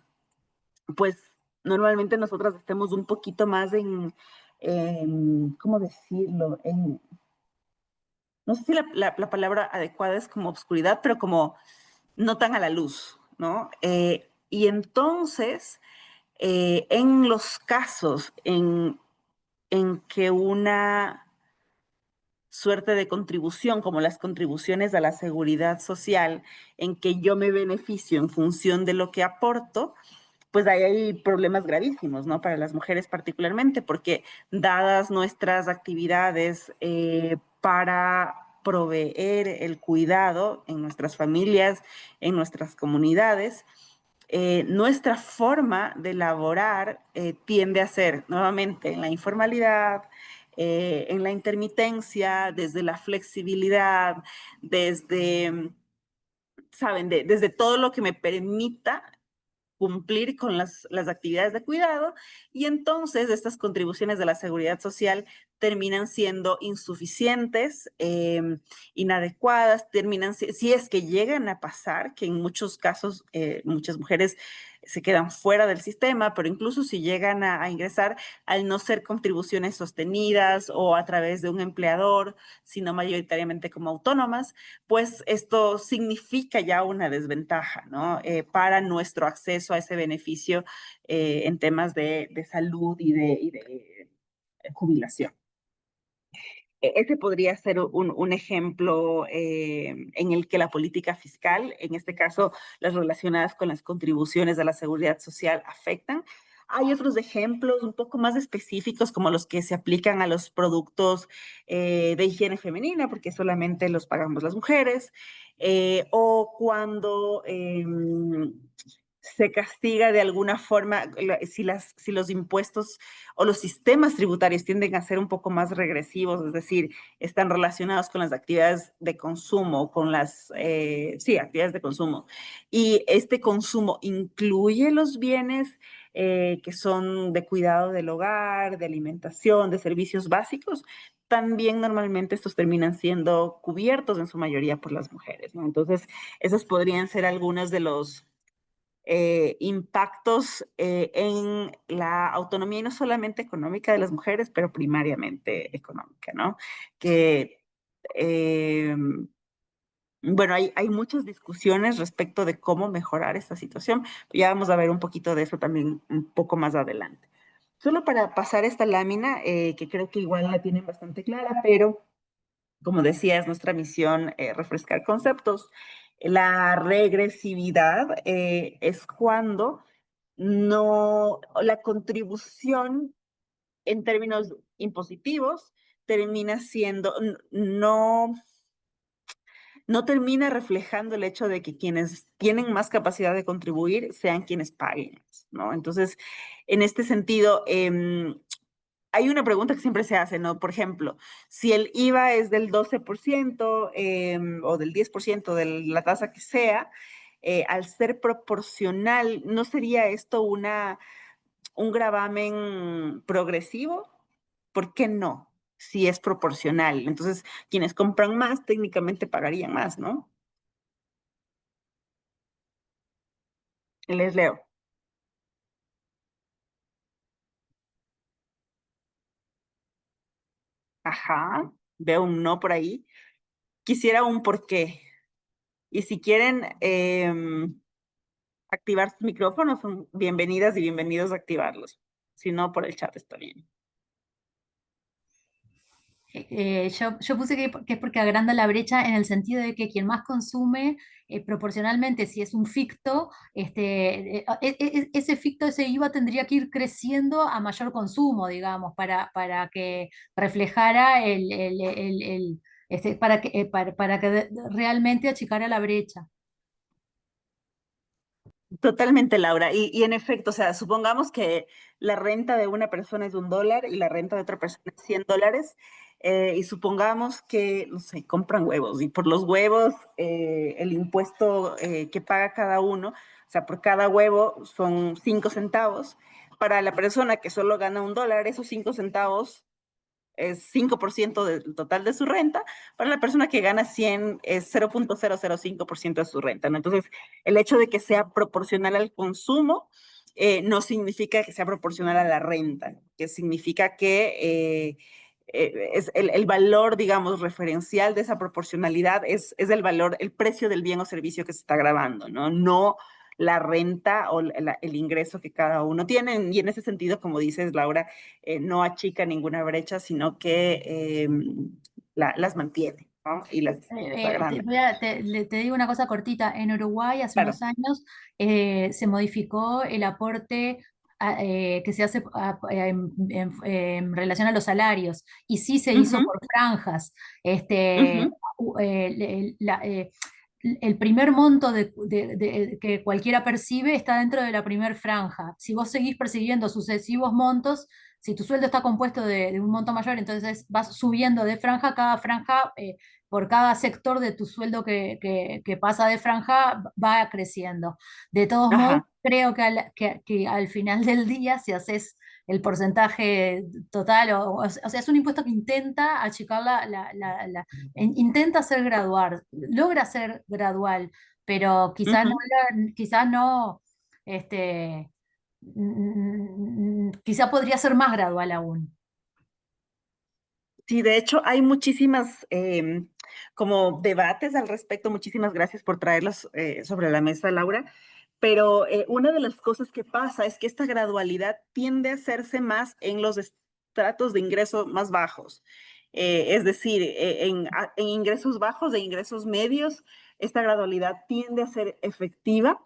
pues normalmente nosotras estemos un poquito más ¿cómo decirlo? No sé si la palabra adecuada es como obscuridad, pero como no tan a la luz, ¿no? Y entonces, en los casos en que una suerte de contribución, como las contribuciones a la seguridad social, en que yo me beneficio en función de lo que aporto, pues ahí hay problemas gravísimos, ¿no? Para las mujeres particularmente, porque dadas nuestras actividades para proveer el cuidado en nuestras familias, en nuestras comunidades, nuestra forma de laborar tiende a ser nuevamente en la informalidad, en la intermitencia, desde la flexibilidad, desde, ¿saben? Desde todo lo que me permita cumplir con las actividades de cuidado y entonces estas contribuciones de la seguridad social terminan siendo insuficientes, inadecuadas, terminan, si es que llegan a pasar, que en muchos casos muchas mujeres se quedan fuera del sistema, pero incluso si llegan a ingresar, al no ser contribuciones sostenidas o a través de un empleador, sino mayoritariamente como autónomas, pues esto significa ya una desventaja, ¿no? Para nuestro acceso a ese beneficio en temas de salud y de jubilación. Ese podría ser un ejemplo en el que la política fiscal, en este caso las relacionadas con las contribuciones de la seguridad social, afectan. Hay otros ejemplos un poco más específicos como los que se aplican a los productos de higiene femenina, porque solamente los pagamos las mujeres, o cuando se castiga de alguna forma, si los impuestos o los sistemas tributarios tienden a ser un poco más regresivos, es decir, están relacionados con las actividades de consumo, con las, sí, actividades de consumo. Y este consumo incluye los bienes que son de cuidado del hogar, de alimentación, de servicios básicos. También normalmente estos terminan siendo cubiertos en su mayoría por las mujeres, ¿no? Entonces, esos podrían ser algunos de los impactos en la autonomía y no solamente económica de las mujeres, pero primariamente económica, ¿no? Que, bueno, hay muchas discusiones respecto de cómo mejorar esta situación. Ya vamos a ver un poquito de eso también un poco más adelante. Solo para pasar esta lámina, que creo que igual la tienen bastante clara, pero como decía, es nuestra misión refrescar conceptos. La regresividad es cuando no, la contribución en términos impositivos termina siendo, no termina reflejando el hecho de que quienes tienen más capacidad de contribuir sean quienes paguen, ¿no? Entonces, en este sentido, hay una pregunta que siempre se hace, ¿no? Por ejemplo, si el IVA es del 12% o del 10% de la tasa que sea, al ser proporcional, ¿no sería esto un gravamen progresivo? ¿Por qué no? Si es proporcional. Entonces, quienes compran más técnicamente pagarían más, ¿no? Les leo. Ajá, veo un no por ahí. Quisiera un por qué. Y si quieren activar sus micrófonos, son bienvenidas y bienvenidos a activarlos. Si no, por el chat está bien. Yo puse que es porque agranda la brecha en el sentido de que quien más consume, proporcionalmente, si es un ficto, ese ficto, ese IVA tendría que ir creciendo a mayor consumo, digamos, para que reflejara para que realmente achicara la brecha. Totalmente, Laura. Y en efecto, o sea, supongamos que la renta de una persona es $1 y la renta de otra persona es $100. Y supongamos que, no sé, compran huevos y por los huevos el impuesto que paga cada uno, o sea, por cada huevo son 5 centavos, para la persona que solo gana $1, esos 5 centavos es 5% del total de su renta. Para la persona que gana 100 es 0,005% de su renta, ¿no? Entonces, el hecho de que sea proporcional al consumo no significa que sea proporcional a la renta, que significa que es el valor, digamos, referencial de esa proporcionalidad es el valor, el precio del bien o servicio que se está grabando, ¿no? No la renta o el ingreso que cada uno tiene. Y en ese sentido, como dices, Laura, no achica ninguna brecha, sino que las mantiene, ¿no? Y las agranda. Te digo una cosa cortita. En Uruguay hace Claro. unos años se modificó el aporte que se hace en relación a los salarios y sí se hizo Ujú, por franjas. Este, ujú, el primer monto que cualquiera percibe está dentro de la primer franja. Si vos seguís percibiendo sucesivos montos, si tu sueldo está compuesto de un monto mayor, entonces vas subiendo de franja, cada franja, por cada sector de tu sueldo que pasa de franja, va creciendo. De todos modos, ajá, creo que al final del día, si haces el porcentaje total, o sea, es un impuesto que intenta achicar intenta ser gradual, logra ser gradual, pero ujú. quizás no, quizá podría ser más gradual aún. Sí, de hecho, hay muchísimas como debates al respecto. Muchísimas gracias por traerlos sobre la mesa, Laura. Pero una de las cosas que pasa es que esta gradualidad tiende a hacerse más en los estratos de ingreso más bajos. Es decir, en ingresos bajos, e ingresos medios, esta gradualidad tiende a ser efectiva,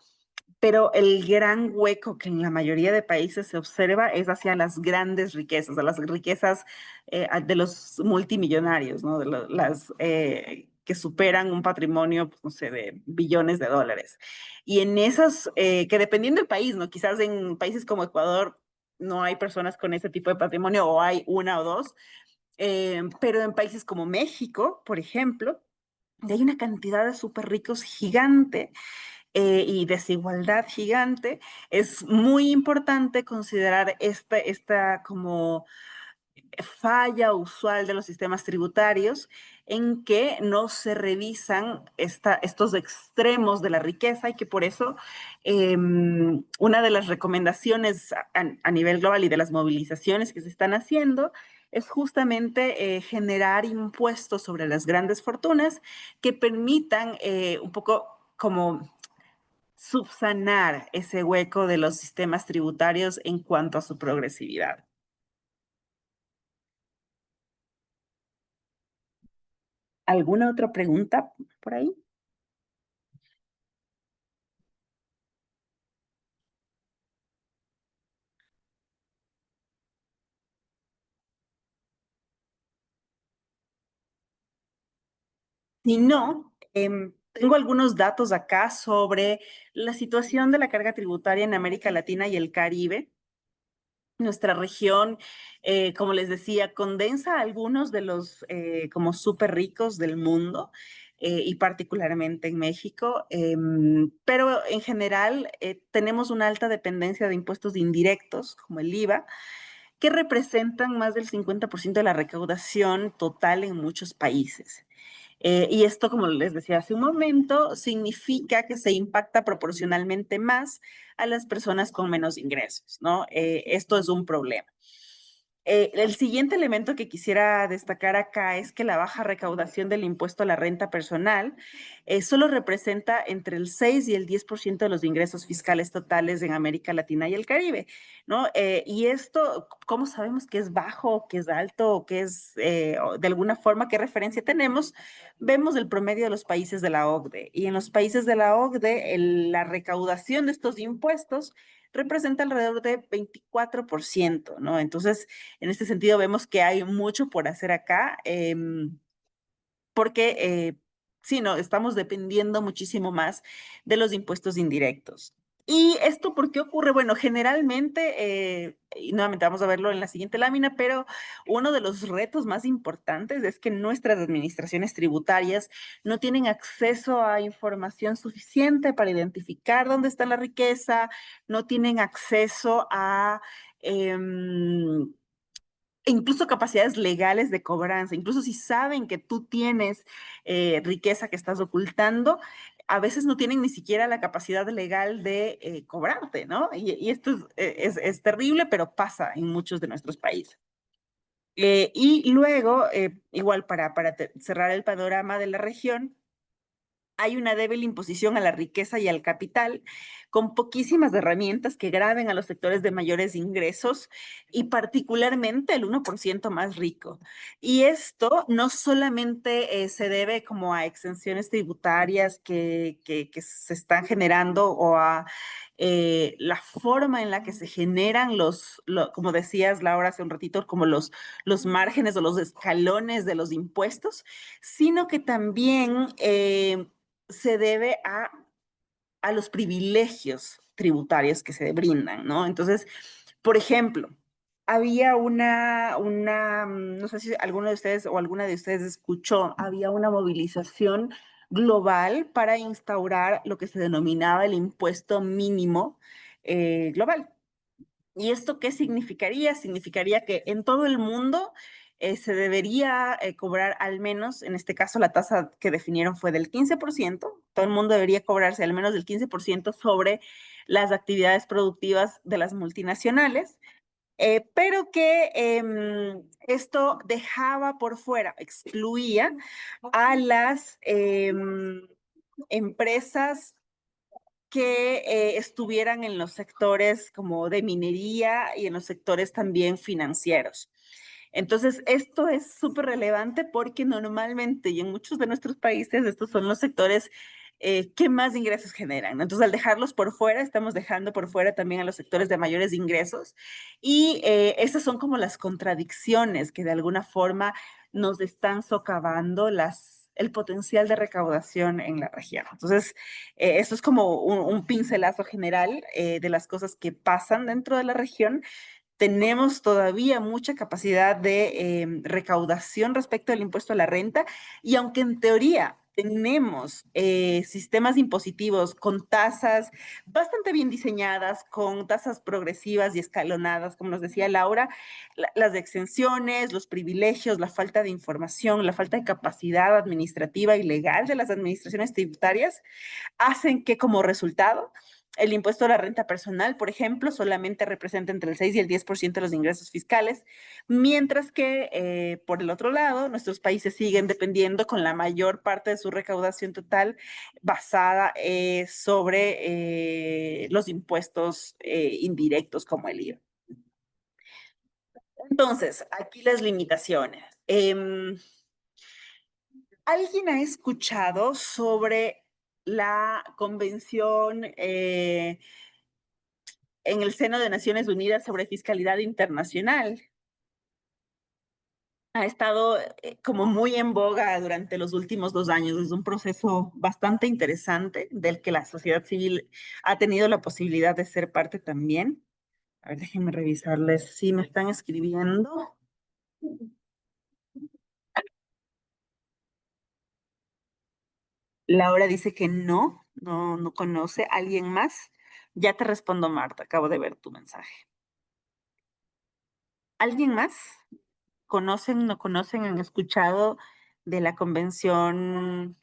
pero el gran hueco que en la mayoría de países se observa es hacia las grandes riquezas, a las riquezas de los multimillonarios, ¿no? Las que superan un patrimonio, pues, no sé, de billones de dólares. Y en esas, que dependiendo del país, ¿no? Quizás en países como Ecuador no hay personas con ese tipo de patrimonio o hay una o dos, pero en países como México, por ejemplo, hay una cantidad de súper ricos gigante y desigualdad gigante. Es muy importante considerar esta como falla usual de los sistemas tributarios en que no se revisan estos extremos de la riqueza y que por eso una de las recomendaciones a nivel global y de las movilizaciones que se están haciendo es justamente generar impuestos sobre las grandes fortunas que permitan un poco como subsanar ese hueco de los sistemas tributarios en cuanto a su progresividad. ¿Alguna otra pregunta por ahí? Si no, tengo algunos datos acá sobre la situación de la carga tributaria en América Latina y el Caribe. Nuestra región, como les decía, condensa algunos de los como súper ricos del mundo y particularmente en México, pero en general tenemos una alta dependencia de impuestos indirectos, como el IVA, que representan más del 50% de la recaudación total en muchos países. Y esto, como les decía hace un momento, significa que se impacta proporcionalmente más a las personas con menos ingresos, ¿no? Esto es un problema. El siguiente elemento que quisiera destacar acá es que la baja recaudación del impuesto a la renta personal solo representa entre el 6 y el 10% de los ingresos fiscales totales en América Latina y el Caribe, ¿no? Y esto, ¿cómo sabemos que es bajo, que es alto, que es de alguna forma, qué referencia tenemos? Vemos el promedio de los países de la OCDE y en los países de la OCDE la recaudación de estos impuestos representa alrededor de 24%, ¿no? Entonces, en este sentido, vemos que hay mucho por hacer acá, porque sí, no, estamos dependiendo muchísimo más de los impuestos indirectos. ¿Y esto por qué ocurre? Bueno, generalmente, y nuevamente vamos a verlo en la siguiente lámina, pero uno de los retos más importantes es que nuestras administraciones tributarias no tienen acceso a información suficiente para identificar dónde está la riqueza, no tienen acceso a em, incluso capacidades legales de cobranza, incluso si saben que tú tienes riqueza que estás ocultando, a veces no tienen ni siquiera la capacidad legal de cobrarte, ¿no? Y esto es terrible, pero pasa en muchos de nuestros países. Y luego, igual para cerrar el panorama de la región, hay una débil imposición a la riqueza y al capital, con poquísimas herramientas que graben a los sectores de mayores ingresos y particularmente el 1% más rico. Y esto no solamente se debe como a exenciones tributarias que se están generando o a la forma en la que se generan como decías Laura hace un ratito, como los márgenes o los escalones de los impuestos, sino que también se debe a los privilegios tributarios que se brindan, ¿no? Entonces, por ejemplo, había no sé si alguno de ustedes o alguna de ustedes escuchó, había una movilización global para instaurar lo que se denominaba el impuesto mínimo global. ¿Y esto qué significaría? Significaría que en todo el mundo se debería cobrar al menos, en este caso la tasa que definieron fue del 15%, todo el mundo debería cobrarse al menos del 15% sobre las actividades productivas de las multinacionales, pero que esto dejaba por fuera, excluía a las empresas que estuvieran en los sectores como de minería y en los sectores también financieros. Entonces, esto es súper relevante porque normalmente y en muchos de nuestros países estos son los sectores que más ingresos generan, ¿no? Entonces, al dejarlos por fuera, estamos dejando por fuera también a los sectores de mayores ingresos y esas son como las contradicciones que de alguna forma nos están socavando el potencial de recaudación en la región. Entonces, eso es como un pincelazo general de las cosas que pasan dentro de la región. Tenemos todavía mucha capacidad de recaudación respecto al impuesto a la renta y aunque en teoría tenemos sistemas impositivos con tasas bastante bien diseñadas, con tasas progresivas y escalonadas, como nos decía Laura, las exenciones, los privilegios, la falta de información, la falta de capacidad administrativa y legal de las administraciones tributarias hacen que como resultado el impuesto a la renta personal, por ejemplo, solamente representa entre el 6 y el 10% de los ingresos fiscales, mientras que, por el otro lado, nuestros países siguen dependiendo con la mayor parte de su recaudación total basada sobre los impuestos indirectos como el IVA. Entonces, aquí las limitaciones. ¿Alguien ha escuchado sobre la Convención en el seno de Naciones Unidas sobre Fiscalidad Internacional? Ha estado como muy en boga durante los últimos 2 años. Es un proceso bastante interesante del que la sociedad civil ha tenido la posibilidad de ser parte también. A ver, déjenme revisarles si me están escribiendo. Laura dice que no conoce. ¿Alguien más? Ya te respondo, Marta. Acabo de ver tu mensaje. ¿Alguien más? ¿Conocen, no conocen, han escuchado de la Convención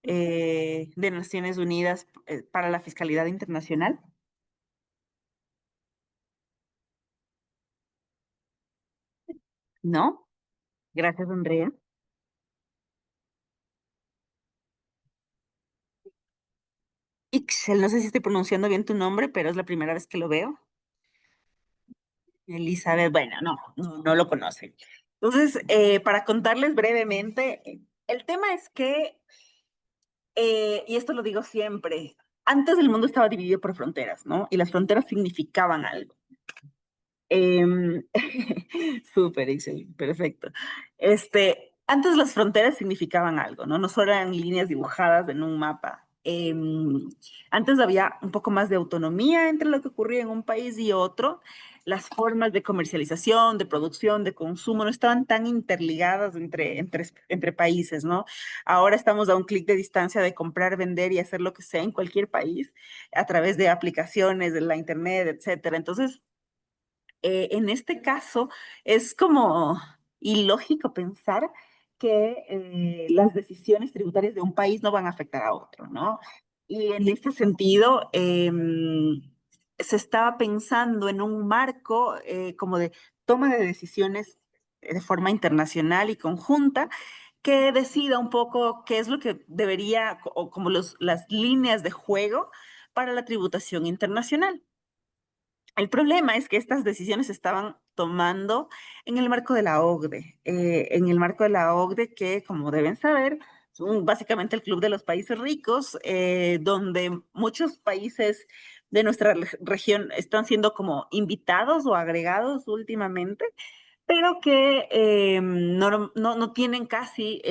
de Naciones Unidas para la Fiscalidad Internacional? ¿No? Gracias, Andrea. Ixel, no sé si estoy pronunciando bien tu nombre, pero es la primera vez que lo veo. Elizabeth, bueno, no lo conocen. Entonces, para contarles brevemente, el tema es que, y esto lo digo siempre, antes el mundo estaba dividido por fronteras, ¿no? Y las fronteras significaban algo. Em, súper, Excel, perfecto. Antes las fronteras significaban algo, ¿no? No solo eran líneas dibujadas en un mapa, Antes había un poco más de autonomía entre lo que ocurría en un país y otro. Las formas de comercialización, de producción, de consumo no estaban tan interligadas entre países, ¿no? Ahora estamos a un clic de distancia de comprar, vender y hacer lo que sea en cualquier país a través de aplicaciones, de la internet, etcétera. Entonces, en este caso, es como ilógico pensar que las decisiones tributarias de un país no van a afectar a otro, ¿no? Y en este sentido, se estaba pensando en un marco como de toma de decisiones de forma internacional y conjunta que decida un poco qué es lo que debería, o como las líneas de juego para la tributación internacional. El problema es que estas decisiones se estaban tomando en el marco de la OCDE, en el marco de la OCDE que, como deben saber, son básicamente el club de los países ricos, donde muchos países de nuestra región están siendo como invitados o agregados últimamente, pero que no tienen casi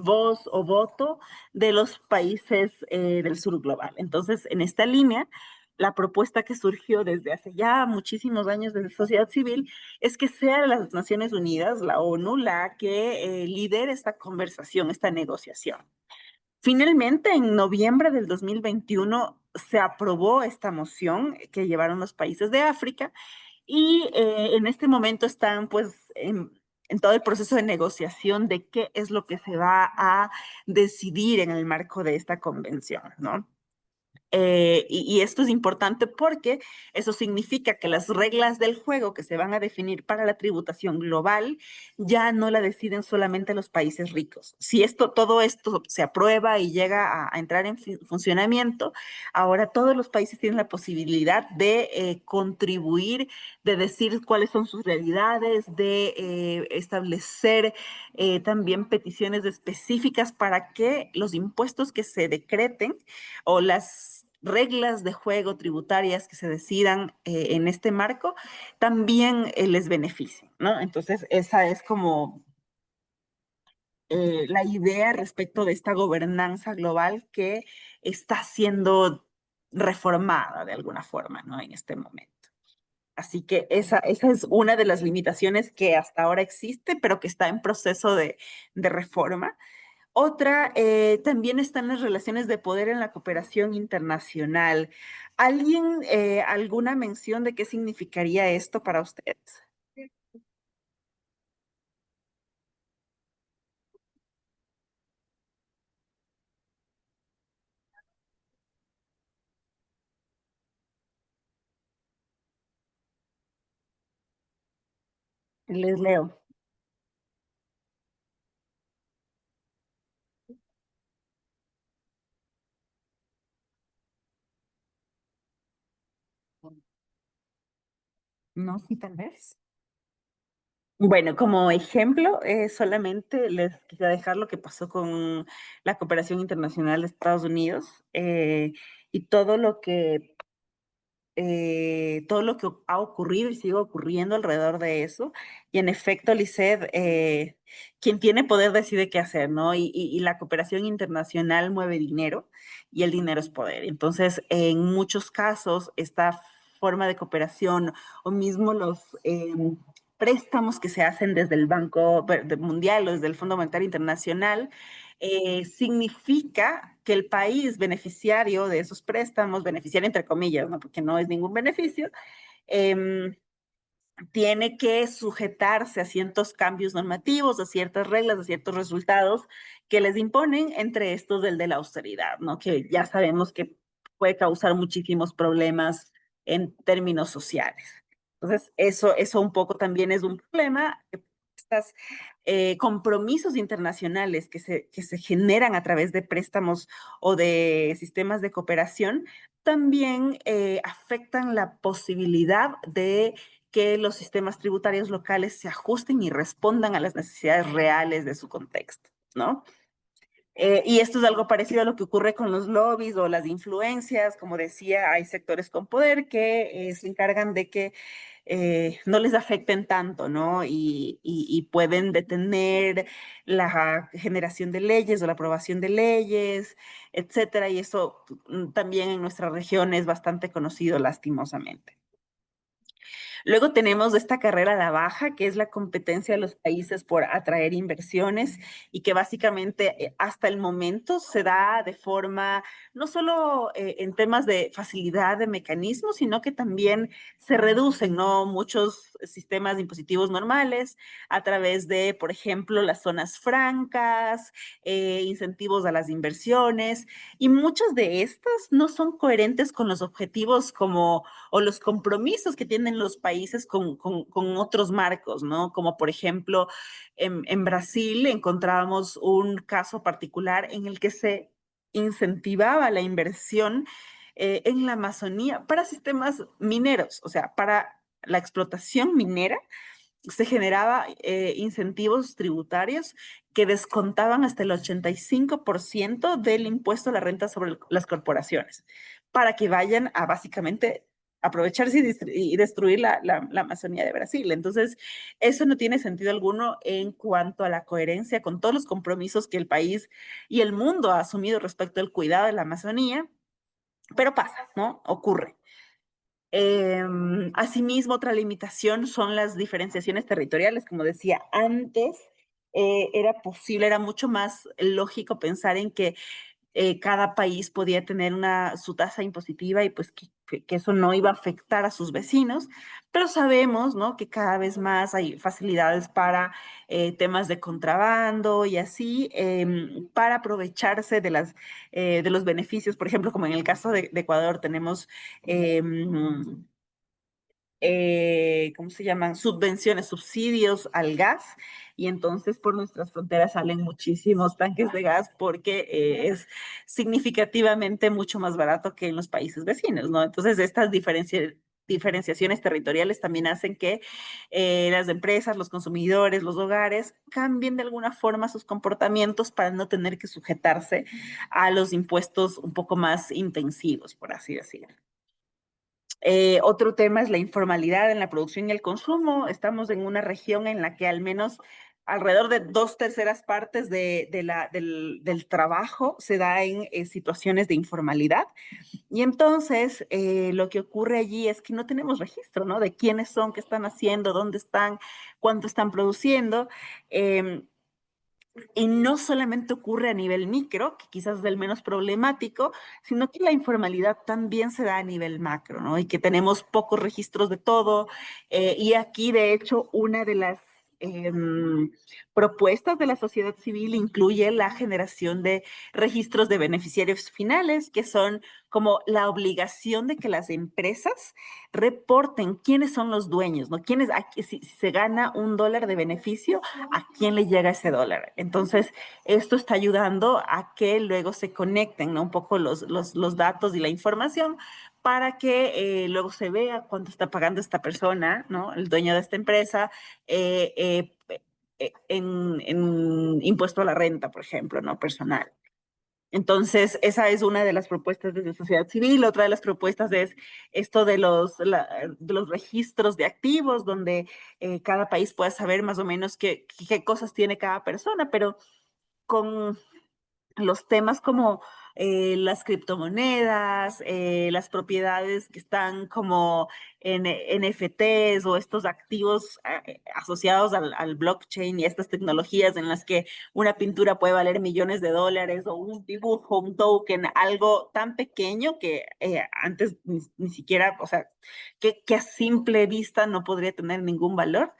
voz o voto de los países del sur global. Entonces, en esta línea, la propuesta que surgió desde hace ya muchísimos años desde sociedad civil es que sea las Naciones Unidas, la ONU, la que lidere esta conversación, esta negociación. Finalmente, en noviembre del 2021 se aprobó esta moción que llevaron los países de África y en este momento están pues en todo el proceso de negociación de qué es lo que se va a decidir en el marco de esta convención, ¿no? Y esto es importante porque eso significa que las reglas del juego que se van a definir para la tributación global ya no la deciden solamente los países ricos. Si todo esto se aprueba y llega a entrar en funcionamiento, ahora todos los países tienen la posibilidad de contribuir, de decir cuáles son sus realidades, de establecer también peticiones específicas para que los impuestos que se decreten o las reglas de juego tributarias que se decidan en este marco también les beneficien, ¿no? Entonces, esa es como la idea respecto de esta gobernanza global que está siendo reformada de alguna forma, ¿no? En este momento. Así que esa es una de las limitaciones que hasta ahora existe, pero que está en proceso de reforma. Otra, también están las relaciones de poder en la cooperación internacional. ¿Alguien, alguna mención de qué significaría esto para ustedes? Les leo. No, sí, tal vez. Bueno, como ejemplo, solamente les quisiera dejar lo que pasó con la cooperación internacional de Estados Unidos y todo lo que ha ocurrido y sigue ocurriendo alrededor de eso. Y en efecto, Lisset, quien tiene poder decide qué hacer, ¿no? Y la cooperación internacional mueve dinero y el dinero es poder. Entonces, en muchos casos, esta forma de cooperación o mismo los préstamos que se hacen desde el Banco Mundial o desde el Fondo Monetario Internacional, significa que el país beneficiario de esos préstamos, beneficiario entre comillas, ¿no? Porque no es ningún beneficio, eh, tiene que sujetarse a ciertos cambios normativos, a ciertas reglas, a ciertos resultados que les imponen, entre estos el de la austeridad, ¿no? Que ya sabemos que puede causar muchísimos problemas en términos sociales. Entonces, eso un poco también es un problema. Estos compromisos internacionales que se generan a través de préstamos o de sistemas de cooperación también afectan la posibilidad de que los sistemas tributarios locales se ajusten y respondan a las necesidades reales de su contexto, ¿no? Y esto es algo parecido a lo que ocurre con los lobbies o las influencias. Como decía, hay sectores con poder que se encargan de que no les afecten tanto, ¿no? Y pueden detener la generación de leyes o la aprobación de leyes, etcétera. Y eso también en nuestra región es bastante conocido, lastimosamente. Luego tenemos esta carrera a la baja, que es la competencia de los países por atraer inversiones y que básicamente hasta el momento se da de forma no solo en temas de facilidad de mecanismos, sino que también se reducen, ¿no? Muchos sistemas impositivos normales a través de, por ejemplo, las zonas francas, incentivos a las inversiones, y muchas de estas no son coherentes con los objetivos como o los compromisos que tienen los países con otros marcos, ¿no? Como por ejemplo, en Brasil encontrábamos un caso particular en el que se incentivaba la inversión en la Amazonía para sistemas mineros, o sea, para la explotación minera se generaba incentivos tributarios que descontaban hasta el 85% del impuesto a la renta sobre las corporaciones, para que vayan a básicamente aprovecharse y destruir la Amazonía de Brasil. Entonces, eso no tiene sentido alguno en cuanto a la coherencia con todos los compromisos que el país y el mundo ha asumido respecto al cuidado de la Amazonía, pero pasa, ¿no? Ocurre. Asimismo, otra limitación son las diferenciaciones territoriales. Como decía antes, era posible, era mucho más lógico pensar en que cada país podía tener su tasa impositiva y pues que eso no iba a afectar a sus vecinos, pero sabemos, ¿no? Que cada vez más hay facilidades para temas de contrabando y así, para aprovecharse de los beneficios. Por ejemplo, como en el caso de Ecuador tenemos ¿cómo se llaman? Subvenciones, subsidios al gas, y entonces por nuestras fronteras salen muchísimos tanques de gas porque es significativamente mucho más barato que en los países vecinos, ¿no? Entonces estas diferenciaciones territoriales también hacen que las empresas, los consumidores, los hogares cambien de alguna forma sus comportamientos para no tener que sujetarse a los impuestos un poco más intensivos, por así decirlo. Otro tema es la informalidad en la producción y el consumo. Estamos en una región en la que al menos alrededor de 2/3 del trabajo se da en situaciones de informalidad. Y entonces lo que ocurre allí es que no tenemos registro, ¿no? De quiénes son, qué están haciendo, dónde están, cuánto están produciendo. Em, y no solamente ocurre a nivel micro, que quizás es el menos problemático, sino que la informalidad también se da a nivel macro, ¿no? Y que tenemos pocos registros de todo. Y aquí, de hecho, una de las propuestas de la sociedad civil incluye la generación de registros de beneficiarios finales, que son como la obligación de que las empresas reporten quiénes son los dueños, ¿no? Si se gana $1 de beneficio, ¿a quién le llega ese dólar? Entonces, esto está ayudando a que luego se conecten, ¿no? Un poco los datos y la información para que luego se vea cuánto está pagando esta persona, ¿no? El dueño de esta empresa, en impuesto a la renta, por ejemplo, ¿no? Personal. Entonces, esa es una de las propuestas desde sociedad civil. Otra de las propuestas es esto de los registros de activos, donde cada país pueda saber más o menos qué cosas tiene cada persona, pero con los temas como las criptomonedas, las propiedades que están como en NFTs o estos activos asociados al blockchain y estas tecnologías en las que una pintura puede valer millones de dólares o un dibujo, un token, algo tan pequeño que antes ni siquiera, o sea, que a simple vista no podría tener ningún valor.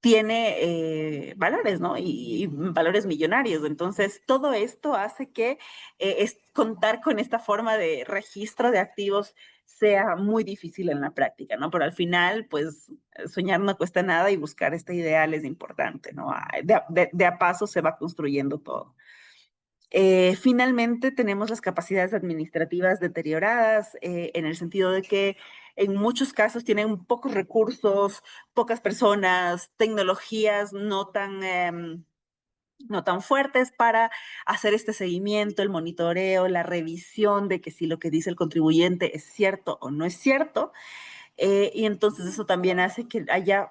Tiene valores, ¿no? Y valores millonarios. Entonces, todo esto hace que contar con esta forma de registro de activos sea muy difícil en la práctica, ¿no? Pero al final, pues, soñar no cuesta nada y buscar este ideal es importante, ¿no? De a paso se va construyendo todo. Finalmente, tenemos las capacidades administrativas deterioradas, en el sentido de que en muchos casos tienen pocos recursos, pocas personas, tecnologías no tan fuertes para hacer este seguimiento, el monitoreo, la revisión de que si lo que dice el contribuyente es cierto o no es cierto. y entonces eso también hace que haya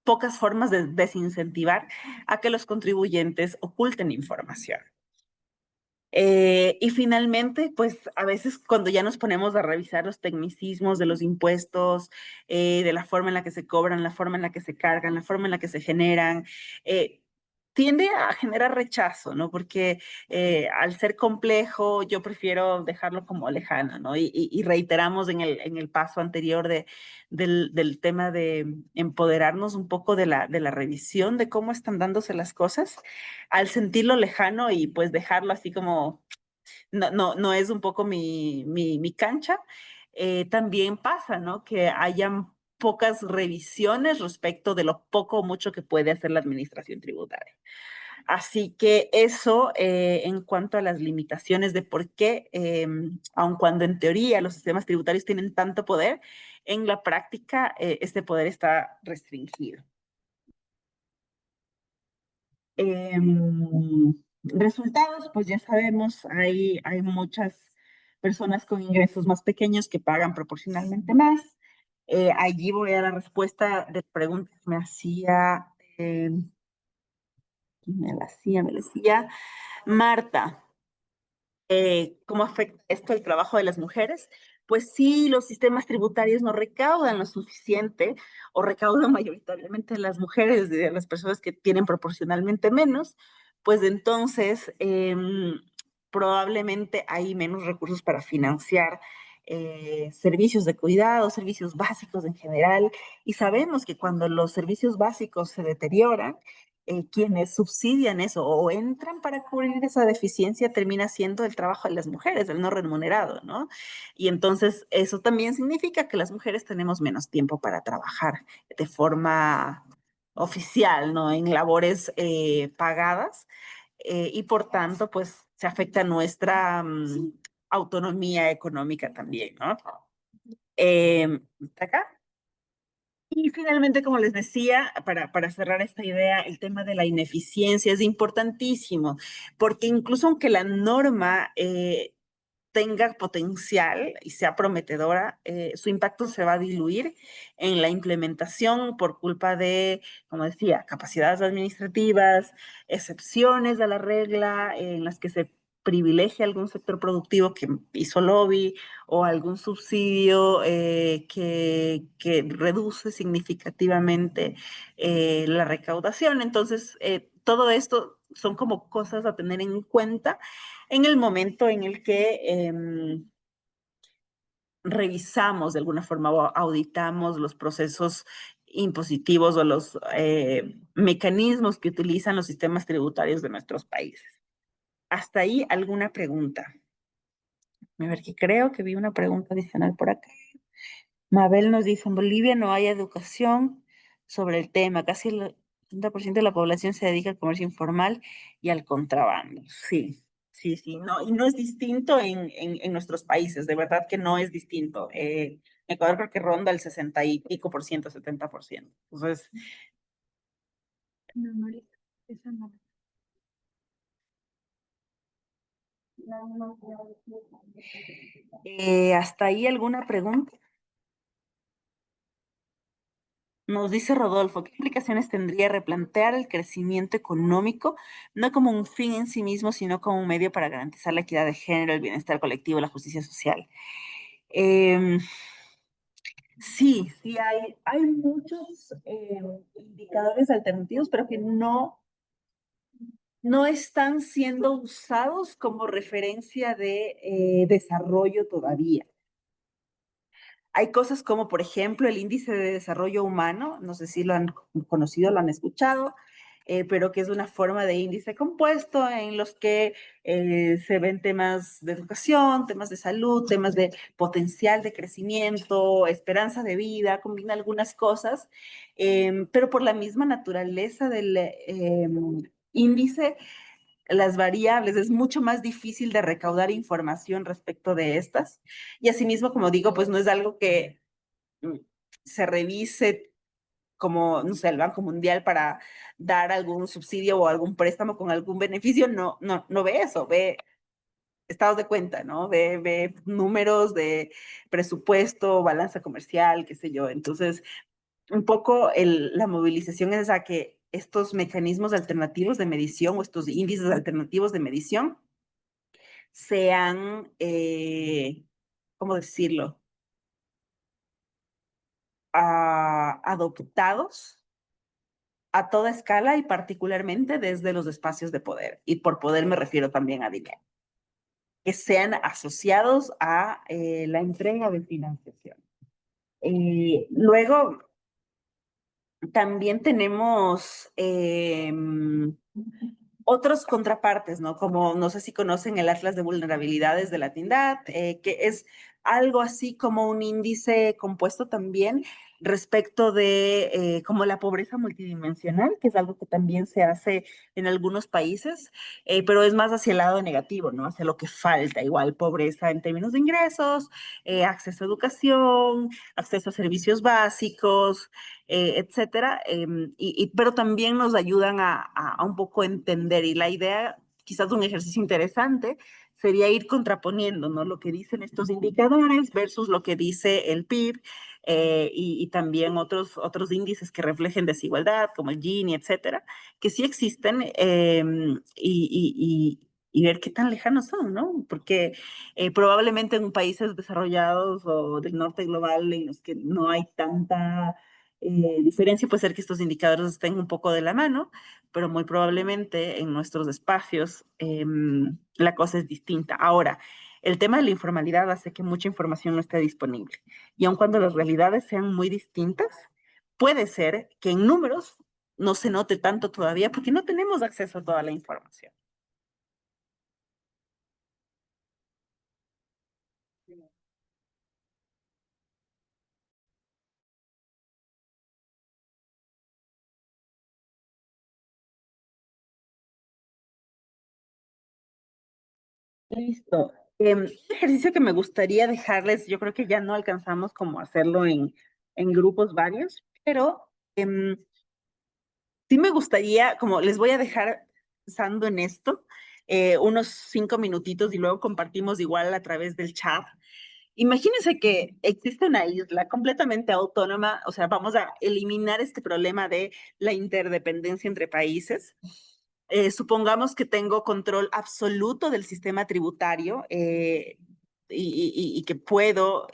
pocas formas de desincentivar a que los contribuyentes oculten información. Y finalmente, pues a veces cuando ya nos ponemos a revisar los tecnicismos de los impuestos, de la forma en la que se cobran, la forma en la que se cargan, la forma en la que se generan, tiende a generar rechazo, ¿no? Porque al ser complejo, yo prefiero dejarlo como lejano, ¿no? Y reiteramos en el paso anterior del tema de empoderarnos un poco de la revisión de cómo están dándose las cosas, al sentirlo lejano y pues dejarlo así como, no es un poco mi cancha, también pasa, ¿no? Que hayan pocas revisiones respecto de lo poco o mucho que puede hacer la administración tributaria. Así que eso en cuanto a las limitaciones de por qué, aun cuando en teoría los sistemas tributarios tienen tanto poder, en la práctica este poder está restringido. Resultados, pues ya sabemos, hay muchas personas con ingresos más pequeños que pagan proporcionalmente más. Allí voy a la respuesta de preguntas que me hacía, me la hacía Marta. ¿Cómo afecta esto el trabajo de las mujeres? Pues sí, los sistemas tributarios no recaudan lo suficiente o recaudan mayoritariamente las mujeres, de las personas que tienen proporcionalmente menos, pues entonces probablemente hay menos recursos para financiar servicios de cuidado, servicios básicos en general, y sabemos que cuando los servicios básicos se deterioran, quienes subsidian eso o entran para cubrir esa deficiencia termina siendo el trabajo de las mujeres, el no remunerado, ¿no? Y entonces eso también significa que las mujeres tenemos menos tiempo para trabajar de forma oficial, ¿no? En labores pagadas y por tanto, pues se afecta nuestra autonomía económica también, ¿no? Acá. Y finalmente, como les decía, para cerrar esta idea, el tema de la ineficiencia es importantísimo, porque incluso aunque la norma tenga potencial y sea prometedora, su impacto se va a diluir en la implementación por culpa de, como decía, capacidades administrativas, excepciones a la regla en las que se privilegia algún sector productivo que hizo lobby o algún subsidio que reduce significativamente la recaudación. Entonces, todo esto son como cosas a tener en cuenta en el momento en el que revisamos de alguna forma o auditamos los procesos impositivos o los mecanismos que utilizan los sistemas tributarios de nuestros países. Hasta ahí alguna pregunta. A ver, que creo que vi una pregunta adicional por acá. Mabel nos dice, en Bolivia no hay educación sobre el tema, casi el 70% de la población se dedica al comercio informal y al contrabando. Sí, sí, sí, no, y no es distinto en nuestros países, de verdad que no es distinto. Ecuador creo que ronda el 60 y pico por ciento, 70%. Entonces, no, Marita, esa no. ¿Hasta ahí alguna pregunta? Nos dice Rodolfo, ¿qué implicaciones tendría replantear el crecimiento económico, no como un fin en sí mismo, sino como un medio para garantizar la equidad de género, el bienestar colectivo, la justicia social? Em, sí, sí, hay muchos indicadores alternativos, pero que no están siendo usados como referencia de desarrollo todavía. Hay cosas como, por ejemplo, el índice de desarrollo humano, no sé si lo han conocido, lo han escuchado, pero que es una forma de índice compuesto en los que se ven temas de educación, temas de salud, temas de potencial de crecimiento, esperanza de vida, combina algunas cosas, pero por la misma naturaleza del índice, las variables, es mucho más difícil de recaudar información respecto de estas. Y asimismo, como digo, pues no es algo que mm, se revise como, no sé, el Banco Mundial para dar algún subsidio o algún préstamo con algún beneficio, no ve eso, ve estados de cuenta, ¿no? Ve números de presupuesto, balanza comercial, qué sé yo. Entonces, un poco la movilización es a que estos mecanismos alternativos de medición o estos índices alternativos de medición sean, ¿cómo decirlo? Adoptados a toda escala y particularmente desde los espacios de poder. Y por poder me refiero también a dinero, que sean asociados a la entrega de financiación. Luego, también tenemos otros contrapartes, ¿no? Como no sé si conocen el Atlas de Vulnerabilidades de la Tindad, que es algo así como un índice compuesto también respecto de como la pobreza multidimensional, que es algo que también se hace en algunos países, pero es más hacia el lado negativo, ¿no? Hacia lo que falta, igual pobreza en términos de ingresos, acceso a educación, acceso a servicios básicos, etcétera, pero también nos ayudan a un poco entender y la idea, quizás de un ejercicio interesante, sería ir contraponiendo, ¿no? Lo que dicen estos indicadores versus lo que dice el PIB y también otros índices que reflejen desigualdad, como el Gini, etcétera, que sí existen y ver qué tan lejanos son, ¿no? Porque probablemente en países desarrollados o del norte global en los que no hay tanta diferencia, puede ser que estos indicadores estén un poco de la mano, pero muy probablemente en nuestros espacios la cosa es distinta. Ahora, el tema de la informalidad hace que mucha información no esté disponible. Y aun cuando las realidades sean muy distintas, puede ser que en números no se note tanto todavía porque no tenemos acceso a toda la información. Listo. Un ejercicio que me gustaría dejarles, yo creo que ya no alcanzamos como hacerlo en grupos varios, pero sí me gustaría, como les voy a dejar pensando en esto, unos 5 minutitos y luego compartimos igual a través del chat. Imagínense que existe una isla completamente autónoma, o sea, vamos a eliminar este problema de la interdependencia entre países. Supongamos que tengo control absoluto del sistema tributario y que puedo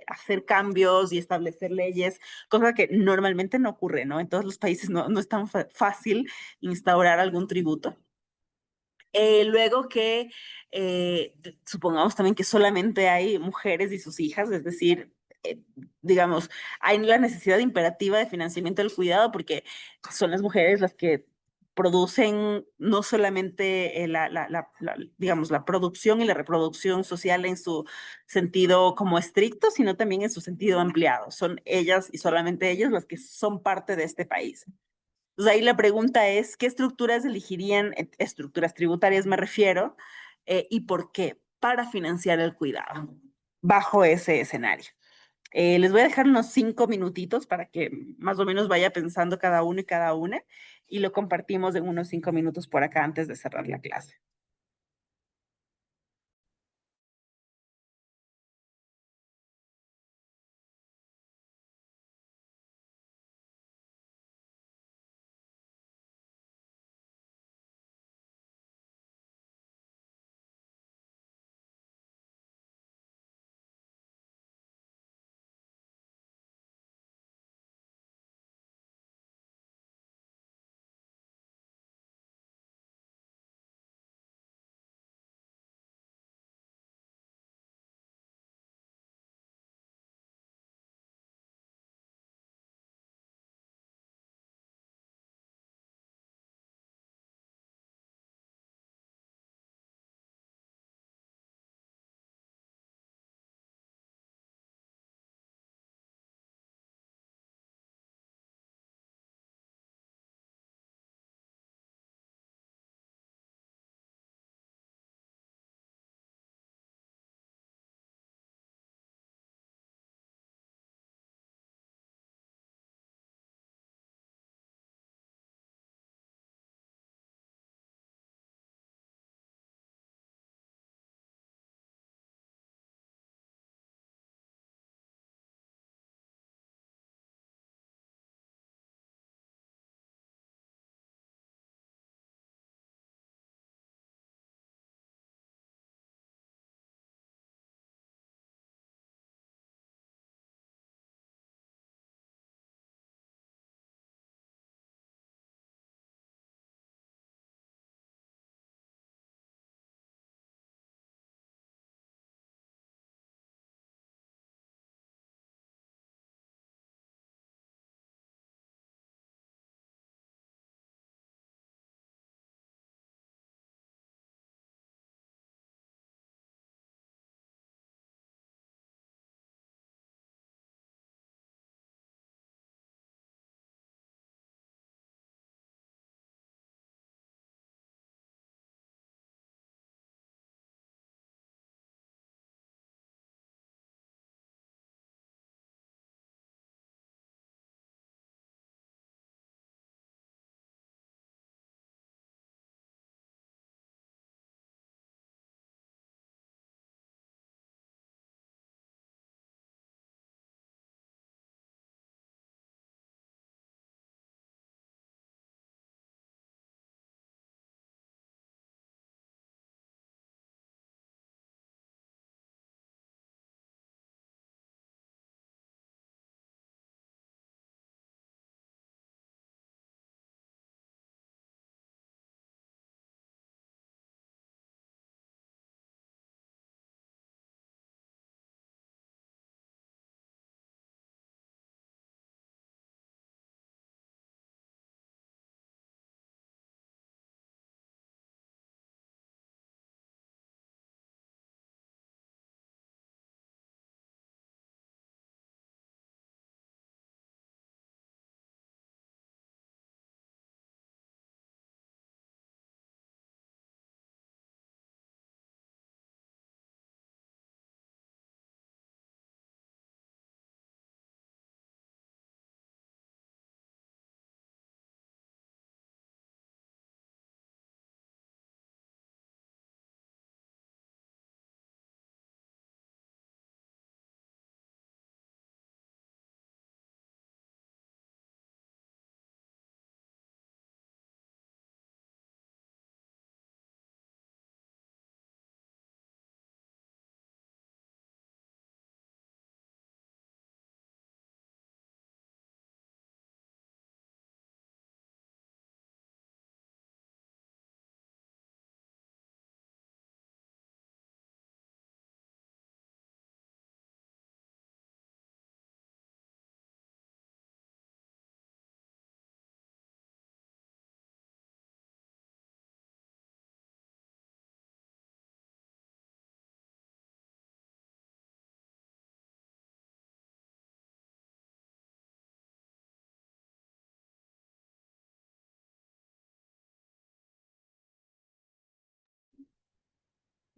hacer cambios y establecer leyes, cosa que normalmente no ocurre, ¿no? En todos los países no es tan fácil instaurar algún tributo. Luego que supongamos también que solamente hay mujeres y sus hijas, es decir, digamos, hay la necesidad imperativa de financiamiento del cuidado porque son las mujeres las que producen no solamente digamos, la producción y la reproducción social en su sentido como estricto, sino también en su sentido ampliado. Son ellas y solamente ellas las que son parte de este país. Entonces ahí la pregunta es, ¿qué estructuras elegirían, estructuras tributarias me refiero, y por qué? Para financiar el cuidado bajo ese escenario. Les voy a dejar unos 5 minutitos para que más o menos vaya pensando cada uno y cada una y lo compartimos en unos 5 minutos por acá antes de cerrar la clase.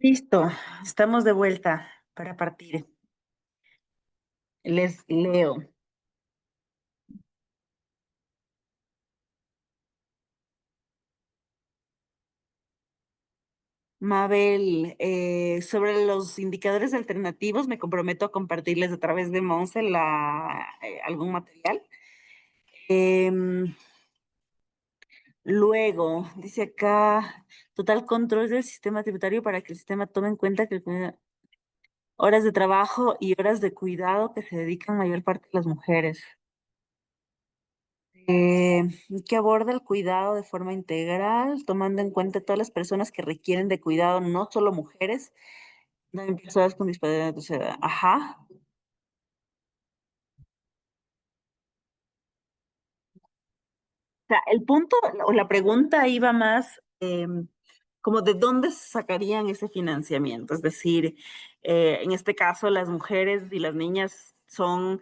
Listo, estamos de vuelta para partir. Les leo. Mabel, sobre los indicadores alternativos, me comprometo a compartirles a través de Monse algún material. Em, Luego, dice acá, total control del sistema tributario para que el sistema tome en cuenta que horas de trabajo y horas de cuidado que se dedican mayor parte de las mujeres. Eh, que aborda el cuidado de forma integral, tomando en cuenta todas las personas que requieren de cuidado, no solo mujeres, también personas con discapacidad. O sea, ajá. O sea, el punto o la pregunta iba más como de dónde se sacarían ese financiamiento. Es decir, en este caso, las mujeres y las niñas son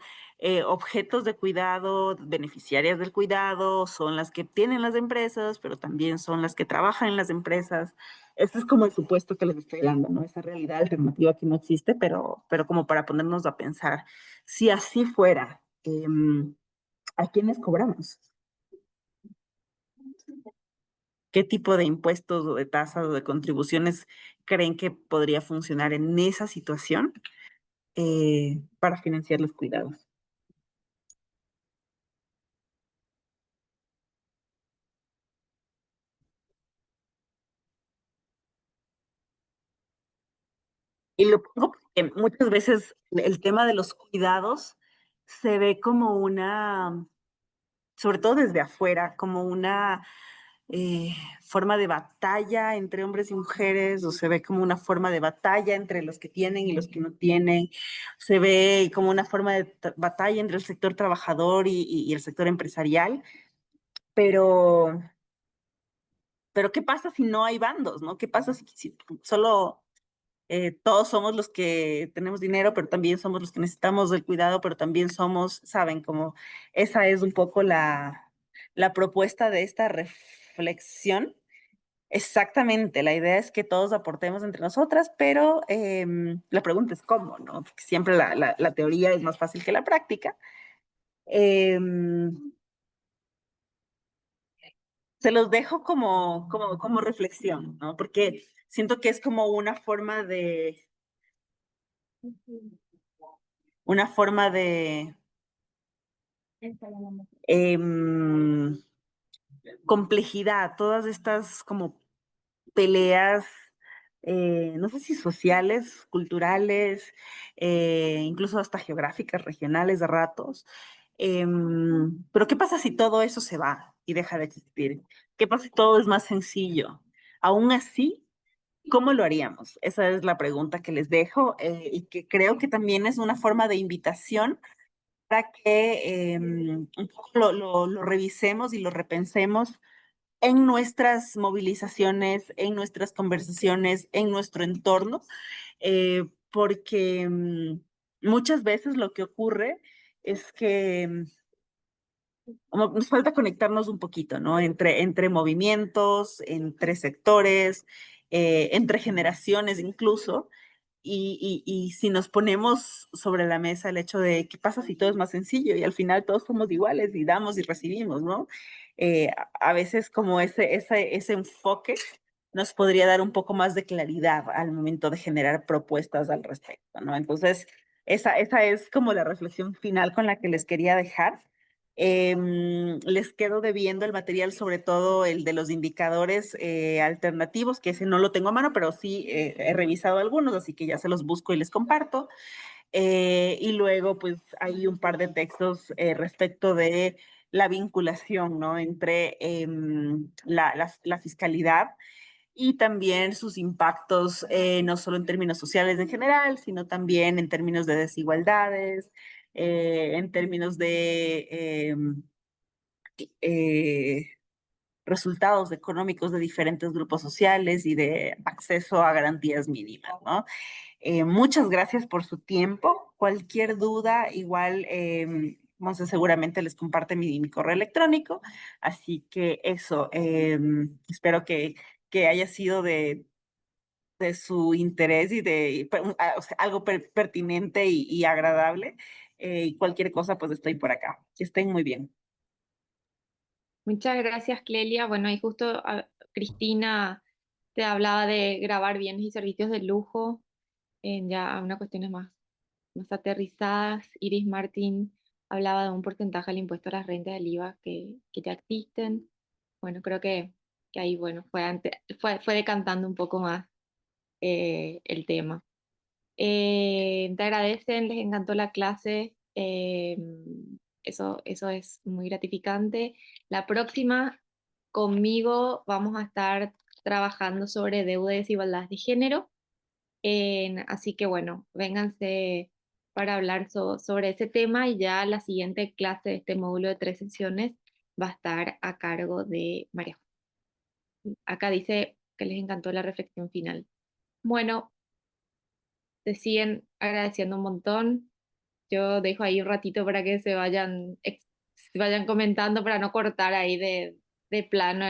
objetos de cuidado, beneficiarias del cuidado, son las que tienen las empresas, pero también son las que trabajan en las empresas. Ese es como el supuesto que les estoy dando, ¿no? Esa realidad alternativa que no existe, pero como para ponernos a pensar, si así fuera, ¿a quiénes cobramos? ¿Qué tipo de impuestos o de tasas o de contribuciones creen que podría funcionar en esa situación para financiar los cuidados? Y lo pongo porque muchas veces el tema de los cuidados se ve como una, sobre todo desde afuera, como una eh, forma de batalla entre hombres y mujeres, o se ve como una forma de batalla entre los que tienen y los que no tienen, se ve como una forma de batalla entre el sector trabajador y el sector empresarial, pero, pero ¿qué pasa si no hay bandos, no? ¿Qué pasa si solo todos somos los que tenemos dinero, pero también somos los que necesitamos del cuidado, pero también somos, saben, como esa es un poco la propuesta de esta reflexión. Exactamente, la idea es que todos aportemos entre nosotras, pero la pregunta es cómo, ¿no? Porque siempre la teoría es más fácil que la práctica. Em, Se los dejo como reflexión, ¿no? Porque siento que es como una forma de em, complejidad, todas estas como peleas, no sé si sociales, culturales, incluso hasta geográficas, regionales de ratos. Pero ¿qué pasa si todo eso se va y deja de existir? ¿Qué pasa si todo es más sencillo? Aún así, ¿cómo lo haríamos? Esa es la pregunta que les dejo y que creo que también es una forma de invitación para que un poco lo revisemos y lo repensemos en nuestras movilizaciones, en nuestras conversaciones, en nuestro entorno, porque muchas veces lo que ocurre es que como nos falta conectarnos un poquito, ¿no? Entre movimientos, entre sectores, entre generaciones incluso. Y si nos ponemos sobre la mesa el hecho de qué pasa si todo es más sencillo y al final todos somos iguales y damos y recibimos, ¿no? A veces como ese enfoque nos podría dar un poco más de claridad al momento de generar propuestas al respecto, ¿no? Entonces, esa es como la reflexión final con la que les quería dejar. Les quedo debiendo el material, sobre todo el de los indicadores alternativos, que ese no lo tengo a mano, pero sí he revisado algunos, así que ya se los busco y les comparto. Y luego, pues, hay un par de textos respecto de la vinculación, ¿no? Entre la fiscalidad y también sus impactos, no solo en términos sociales en general, sino también en términos de desigualdades, en términos de eh, resultados económicos de diferentes grupos sociales y de acceso a garantías mínimas, ¿no? Muchas gracias por su tiempo. Cualquier duda, igual, Monse seguramente les comparte mi correo electrónico. Así que eso, espero que haya sido de su interés y o sea, algo pertinente y agradable. Y cualquier cosa, pues estoy por acá. Que estén muy bien. Muchas gracias, Clelia. Bueno, y justo Cristina te hablaba de grabar bienes y servicios de lujo, en ya unas cuestiones más aterrizadas. Iris Martín hablaba de un porcentaje del impuesto a las rentas del IVA que ya existen. Bueno, creo que ahí, bueno, fue decantando un poco más el tema. Te agradecen, les encantó la clase. Eso es muy gratificante. La próxima, conmigo, vamos a estar trabajando sobre deuda y desigualdad de género. Así que bueno, vénganse para hablar sobre ese tema y ya la siguiente clase de este módulo de 3 sesiones va a estar a cargo de María. Acá dice que les encantó la reflexión final. Bueno, te siguen agradeciendo un montón. Yo dejo ahí un ratito para que se vayan comentando para no cortar ahí de plano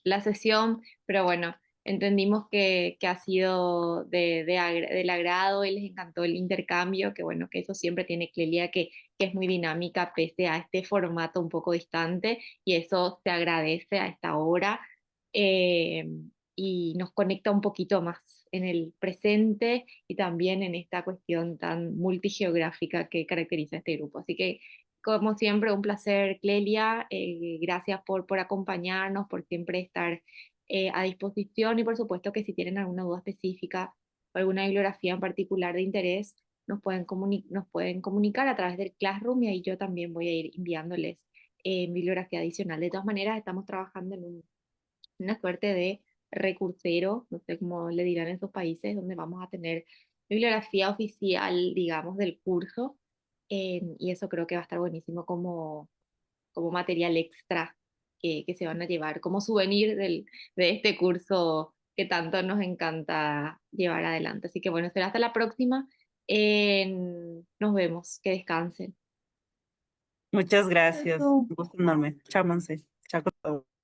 la sesión, pero bueno, entendimos que ha sido del agrado y les encantó el intercambio, que bueno, que eso siempre tiene Clelia, que es muy dinámica pese a este formato un poco distante y eso se agradece a esta hora. eh, y nos conecta un poquito más en el presente y también en esta cuestión tan multigeográfica que caracteriza este grupo. Así que, como siempre, un placer, Clelia. Gracias por acompañarnos, por siempre estar a disposición y por supuesto que si tienen alguna duda específica o alguna bibliografía en particular de interés, nos pueden comunicar a través del Classroom y ahí yo también voy a ir enviándoles bibliografía adicional. De todas maneras, estamos trabajando en una suerte de recursero, no sé cómo le dirán en sus países, donde vamos a tener bibliografía oficial, digamos, del curso, y eso creo que va a estar buenísimo como material extra que se van a llevar, como souvenir de este curso que tanto nos encanta llevar adelante. Así que bueno, será hasta la próxima. Nos vemos, que descansen. Muchas gracias. Eso. Un gusto enorme. Chao, Monse. Chao con todo.